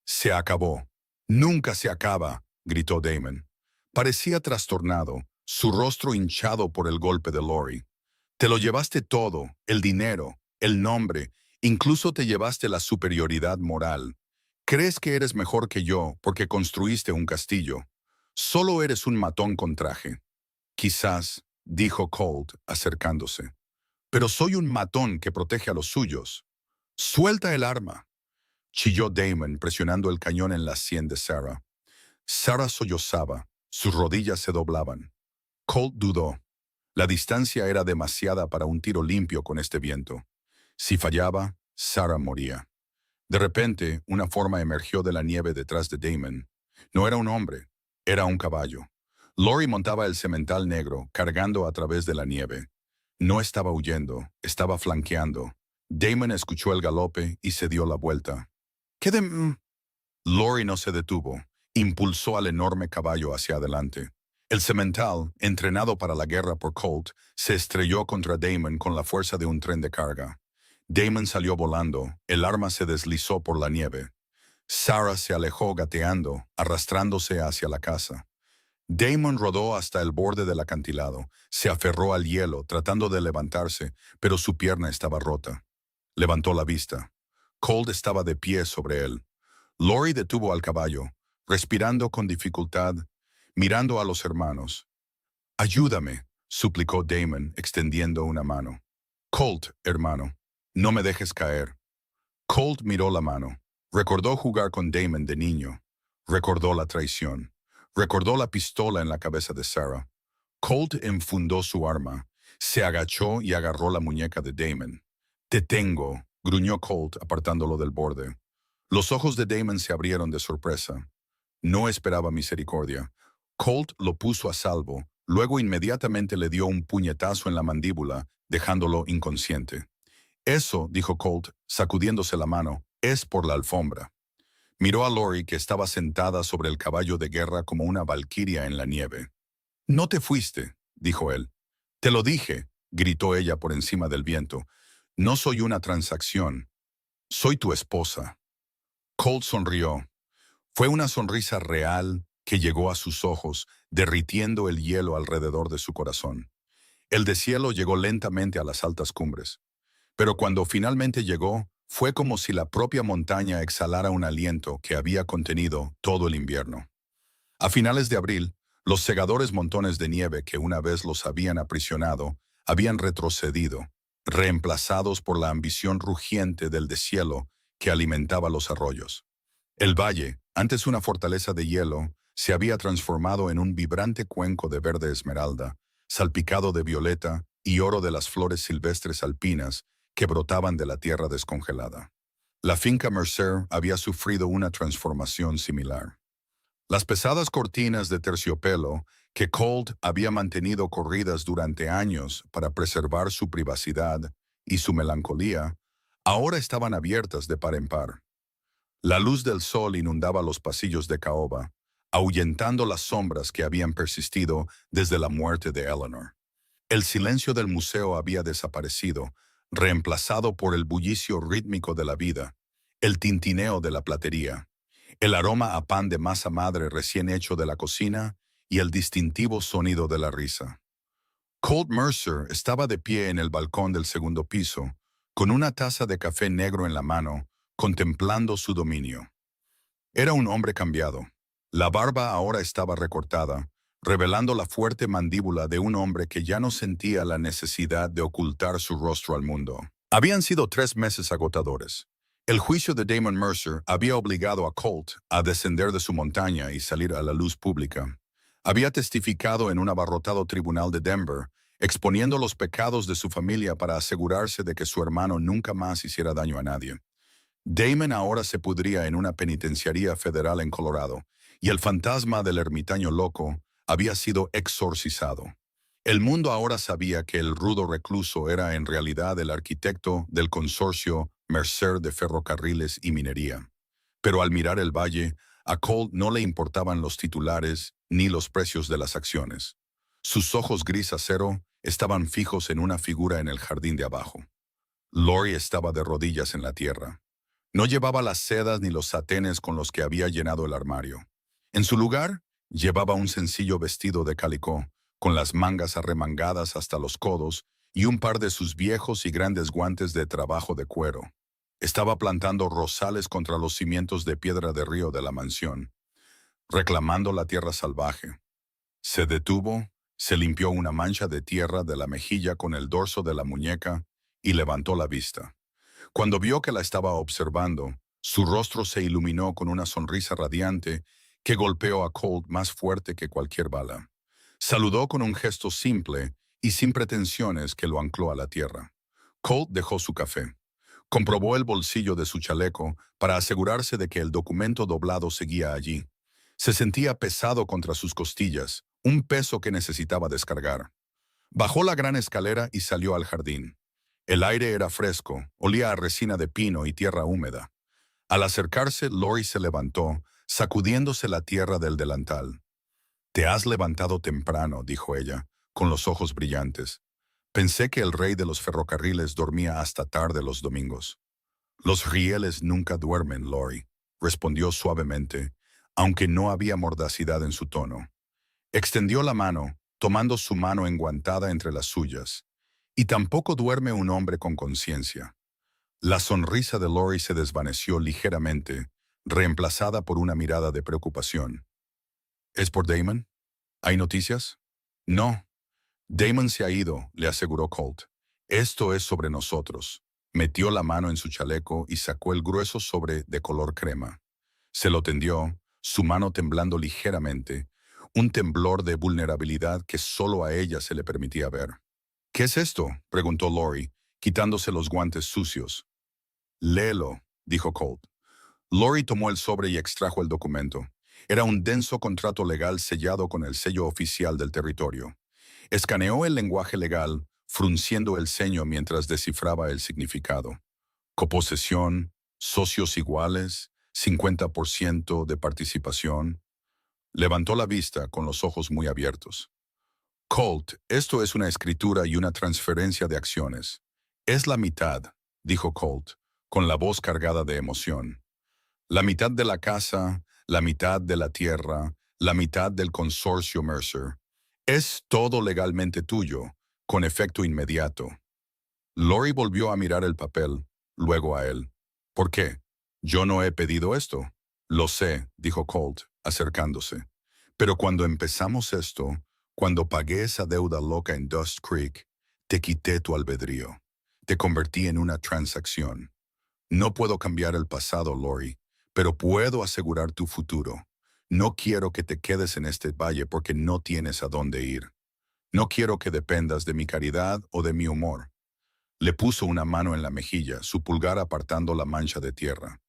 «Se acabó». «Nunca se acaba», gritó Damon. Parecía trastornado, su rostro hinchado por el golpe de Lori. «Te lo llevaste todo, el dinero, el nombre, incluso te llevaste la superioridad moral. Crees que eres mejor que yo porque construiste un castillo. Solo eres un matón con traje». «Quizás», dijo Colt, acercándose. «Pero soy un matón que protege a los suyos». «Suelta el arma», chilló Damon presionando el cañón en la sien de Sarah. Sarah sollozaba, sus rodillas se doblaban. Colt dudó. La distancia era demasiada para un tiro limpio con este viento. Si fallaba, Sarah moría. De repente, una forma emergió de la nieve detrás de Damon. No era un hombre, era un caballo. Lori montaba el semental negro, cargando a través de la nieve. No estaba huyendo, estaba flanqueando. Damon escuchó el galope y se dio la vuelta. «¿Qué de...?» Lori no se detuvo. Impulsó al enorme caballo hacia adelante. El semental, entrenado para la guerra por Colt, se estrelló contra Damon con la fuerza de un tren de carga. Damon salió volando, el arma se deslizó por la nieve. Sarah se alejó gateando, arrastrándose hacia la casa. Damon rodó hasta el borde del acantilado, se aferró al hielo, tratando de levantarse, pero su pierna estaba rota. Levantó la vista. Colt estaba de pie sobre él. Lori detuvo al caballo, respirando con dificultad, mirando a los hermanos. «Ayúdame», suplicó Damon, extendiendo una mano. «Colt, hermano, no me dejes caer». Colt miró la mano. Recordó jugar con Damon de niño. Recordó la traición. Recordó la pistola en la cabeza de Sarah. Colt enfundó su arma. Se agachó y agarró la muñeca de Damon. «Te tengo», gruñó Colt apartándolo del borde. Los ojos de Damon se abrieron de sorpresa. No esperaba misericordia. Colt lo puso a salvo, luego inmediatamente le dio un puñetazo en la mandíbula, dejándolo inconsciente. «Eso», dijo Colt, sacudiéndose la mano, «es por la alfombra». Miró a Lori, que estaba sentada sobre el caballo de guerra como una valquiria en la nieve. «No te fuiste», dijo él. «Te lo dije», gritó ella por encima del viento. «No soy una transacción. Soy tu esposa». Colt sonrió. Fue una sonrisa real que llegó a sus ojos, derritiendo el hielo alrededor de su corazón. El deshielo llegó lentamente a las altas cumbres. Pero cuando finalmente llegó, fue como si la propia montaña exhalara un aliento que había contenido todo el invierno. A finales de abril, los segadores montones de nieve que una vez los habían aprisionado habían retrocedido, reemplazados por la ambición rugiente del deshielo que alimentaba los arroyos. El valle, antes una fortaleza de hielo, se había transformado en un vibrante cuenco de verde esmeralda, salpicado de violeta y oro de las flores silvestres alpinas que brotaban de la tierra descongelada. La finca Mercer había sufrido una transformación similar. Las pesadas cortinas de terciopelo que Colt había mantenido corridas durante años para preservar su privacidad y su melancolía, ahora estaban abiertas de par en par. La luz del sol inundaba los pasillos de caoba, ahuyentando las sombras que habían persistido desde la muerte de Eleanor. El silencio del museo había desaparecido, reemplazado por el bullicio rítmico de la vida, el tintineo de la platería, el aroma a pan de masa madre recién hecho de la cocina y el distintivo sonido de la risa. Colt Mercer estaba de pie en el balcón del segundo piso, con una taza de café negro en la mano, contemplando su dominio. Era un hombre cambiado. La barba ahora estaba recortada, revelando la fuerte mandíbula de un hombre que ya no sentía la necesidad de ocultar su rostro al mundo. Habían sido 3 meses agotadores. El juicio de Damon Mercer había obligado a Colt a descender de su montaña y salir a la luz pública. Había testificado en un abarrotado tribunal de Denver, exponiendo los pecados de su familia para asegurarse de que su hermano nunca más hiciera daño a nadie. Damon ahora se pudría en una penitenciaría federal en Colorado, y el fantasma del ermitaño loco había sido exorcizado. El mundo ahora sabía que el rudo recluso era en realidad el arquitecto del consorcio Mercer de Ferrocarriles y Minería. Pero al mirar el valle, a Colt no le importaban los titulares ni los precios de las acciones. Sus ojos gris acero estaban fijos en una figura en el jardín de abajo. Lori estaba de rodillas en la tierra. No llevaba las sedas ni los satenes con los que había llenado el armario. En su lugar, llevaba un sencillo vestido de calicó, con las mangas arremangadas hasta los codos y un par de sus viejos y grandes guantes de trabajo de cuero. Estaba plantando rosales contra los cimientos de piedra de río de la mansión, reclamando la tierra salvaje. Se detuvo, se limpió una mancha de tierra de la mejilla con el dorso de la muñeca y levantó la vista. Cuando vio que la estaba observando, su rostro se iluminó con una sonrisa radiante que golpeó a Colt más fuerte que cualquier bala. Saludó con un gesto simple y sin pretensiones que lo ancló a la tierra. Colt dejó su café. Comprobó el bolsillo de su chaleco para asegurarse de que el documento doblado seguía allí. Se sentía pesado contra sus costillas, un peso que necesitaba descargar. Bajó la gran escalera y salió al jardín. El aire era fresco, olía a resina de pino y tierra húmeda. Al acercarse, Lori se levantó, sacudiéndose la tierra del delantal. «Te has levantado temprano», dijo ella, con los ojos brillantes. «Pensé que el rey de los ferrocarriles dormía hasta tarde los domingos». «Los rieles nunca duermen, Lori», respondió suavemente, aunque no había mordacidad en su tono. Extendió la mano, tomando su mano enguantada entre las suyas. «Y tampoco duerme un hombre con conciencia». La sonrisa de Lori se desvaneció ligeramente, reemplazada por una mirada de preocupación. «¿Es por Damon? ¿Hay noticias?» «No. Damon se ha ido», le aseguró Colt. «Esto es sobre nosotros». Metió la mano en su chaleco y sacó el grueso sobre de color crema. Se lo tendió, su mano temblando ligeramente, un temblor de vulnerabilidad que solo a ella se le permitía ver. ¿Qué es esto?, preguntó Lori, quitándose los guantes sucios. Léelo, dijo Colt. Lori tomó el sobre y extrajo el documento. Era un denso contrato legal sellado con el sello oficial del territorio. Escaneó el lenguaje legal, frunciendo el ceño mientras descifraba el significado. Coposesión, socios iguales, 50% de participación. Levantó la vista con los ojos muy abiertos. Colt, esto es una escritura y una transferencia de acciones. Es la mitad, dijo Colt, con la voz cargada de emoción. La mitad de la casa, la mitad de la tierra, la mitad del consorcio Mercer. Es todo legalmente tuyo, con efecto inmediato. Lori volvió a mirar el papel, luego a él. ¿Por qué? Yo no he pedido esto. Lo sé, dijo Colt, acercándose. Pero cuando empezamos esto, cuando pagué esa deuda loca en Dust Creek, te quité tu albedrío. Te convertí en una transacción. No puedo cambiar el pasado, Lori, pero puedo asegurar tu futuro. No quiero que te quedes en este valle porque no tienes a dónde ir. No quiero que dependas de mi caridad o de mi humor. Le puso una mano en la mejilla, su pulgar apartando la mancha de tierra.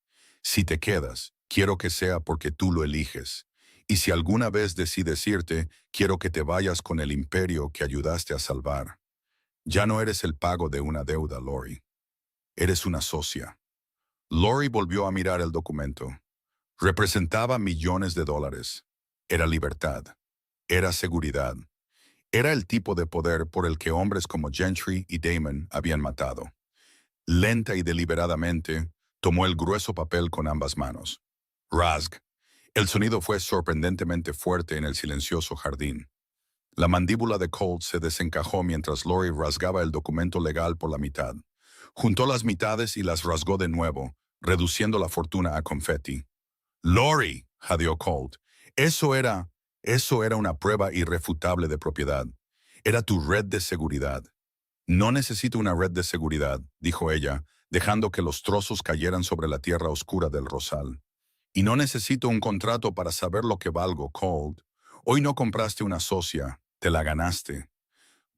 Si te quedas, quiero que sea porque tú lo eliges. Y si alguna vez decides irte, quiero que te vayas con el imperio que ayudaste a salvar. Ya no eres el pago de una deuda, Lori. Eres una socia. Lori volvió a mirar el documento. Representaba millones de dólares. Era libertad. Era seguridad. Era el tipo de poder por el que hombres como Gentry y Damon habían matado. Lenta y deliberadamente, tomó el grueso papel con ambas manos. Rasg. El sonido fue sorprendentemente fuerte en el silencioso jardín. La mandíbula de Colt se desencajó mientras Lori rasgaba el documento legal por la mitad. Juntó las mitades y las rasgó de nuevo, reduciendo la fortuna a confeti. «Lori», jadeó Colt, eso era una prueba irrefutable de propiedad. Era tu red de seguridad. No necesito una red de seguridad, dijo ella, dejando que los trozos cayeran sobre la tierra oscura del rosal. Y no necesito un contrato para saber lo que valgo, Colt. Hoy no compraste una socia, te la ganaste.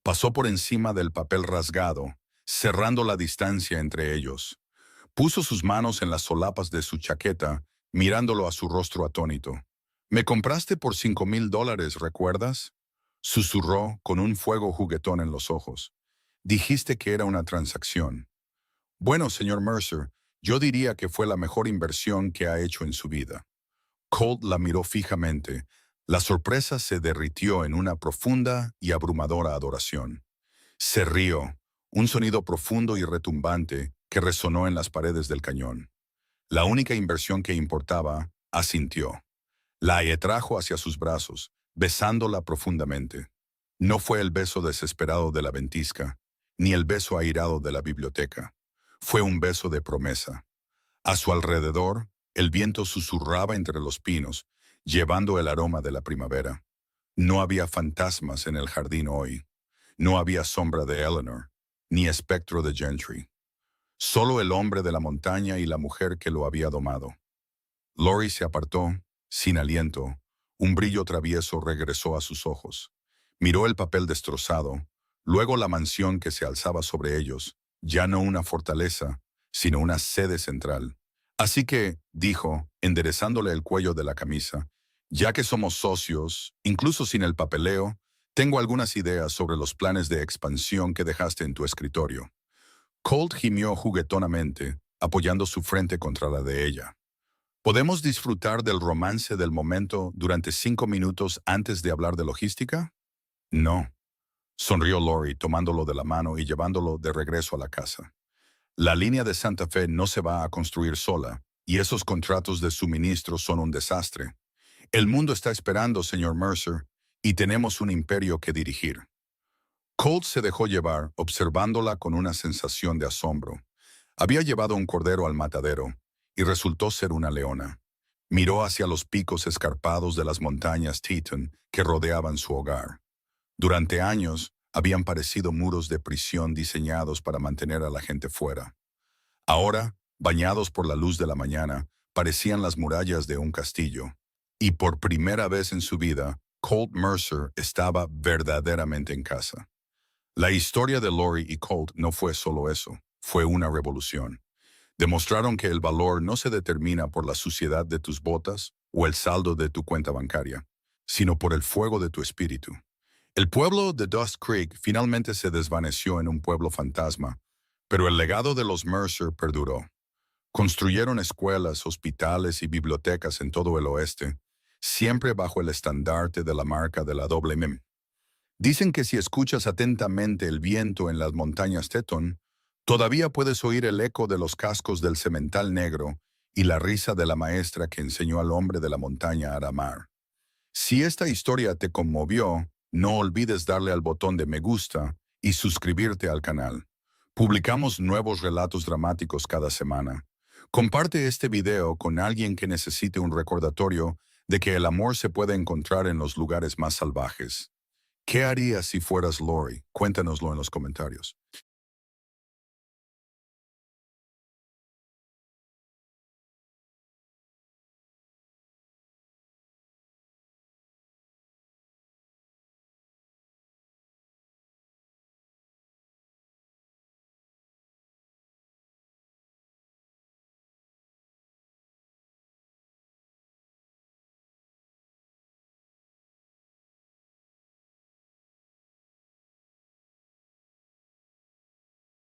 Pasó por encima del papel rasgado, cerrando la distancia entre ellos. Puso sus manos en las solapas de su chaqueta, mirándolo a su rostro atónito. «Me compraste por $5,000, ¿recuerdas?», susurró con un fuego juguetón en los ojos. «Dijiste que era una transacción». «Bueno, señor Mercer, yo diría que fue la mejor inversión que ha hecho en su vida». Colt la miró fijamente. La sorpresa se derritió en una profunda y abrumadora adoración. Se rió, un sonido profundo y retumbante que resonó en las paredes del cañón. La única inversión que importaba, asintió. La atrajo hacia sus brazos, besándola profundamente. No fue el beso desesperado de la ventisca, ni el beso airado de la biblioteca. Fue un beso de promesa. A su alrededor, el viento susurraba entre los pinos, llevando el aroma de la primavera. No había fantasmas en el jardín hoy. No había sombra de Eleanor, ni espectro de Gentry. Solo el hombre de la montaña y la mujer que lo había domado. Lori se apartó, sin aliento. Un brillo travieso regresó a sus ojos. Miró el papel destrozado, luego la mansión que se alzaba sobre ellos, ya no una fortaleza, sino una sede central. Así que, dijo, enderezándole el cuello de la camisa, ya que somos socios, incluso sin el papeleo, tengo algunas ideas sobre los planes de expansión que dejaste en tu escritorio. Colt gimió juguetonamente, apoyando su frente contra la de ella. ¿Podemos disfrutar del romance del momento durante 5 minutos antes de hablar de logística? No. Sonrió Lori, tomándolo de la mano y llevándolo de regreso a la casa. La línea de Santa Fe no se va a construir sola, y esos contratos de suministro son un desastre. El mundo está esperando, señor Mercer, y tenemos un imperio que dirigir. Colt se dejó llevar, observándola con una sensación de asombro. Había llevado un cordero al matadero, y resultó ser una leona. Miró hacia los picos escarpados de las montañas Teton que rodeaban su hogar. Durante años, habían parecido muros de prisión diseñados para mantener a la gente fuera. Ahora, bañados por la luz de la mañana, parecían las murallas de un castillo. Y por primera vez en su vida, Colt Mercer estaba verdaderamente en casa. La historia de Lori y Colt no fue solo eso, fue una revolución. Demostraron que el valor no se determina por la suciedad de tus botas o el saldo de tu cuenta bancaria, sino por el fuego de tu espíritu. El pueblo de Dust Creek finalmente se desvaneció en un pueblo fantasma, pero el legado de los Mercer perduró. Construyeron escuelas, hospitales y bibliotecas en todo el oeste, siempre bajo el estandarte de la marca de la doble M. Dicen que si escuchas atentamente el viento en las montañas Teton, todavía puedes oír el eco de los cascos del semental negro y la risa de la maestra que enseñó al hombre de la montaña a aramar. Si esta historia te conmovió, no olvides darle al botón de me gusta y suscribirte al canal. Publicamos nuevos relatos dramáticos cada semana. Comparte este video con alguien que necesite un recordatorio de que el amor se puede encontrar en los lugares más salvajes. ¿Qué harías si fueras Lori? Cuéntanoslo en los comentarios.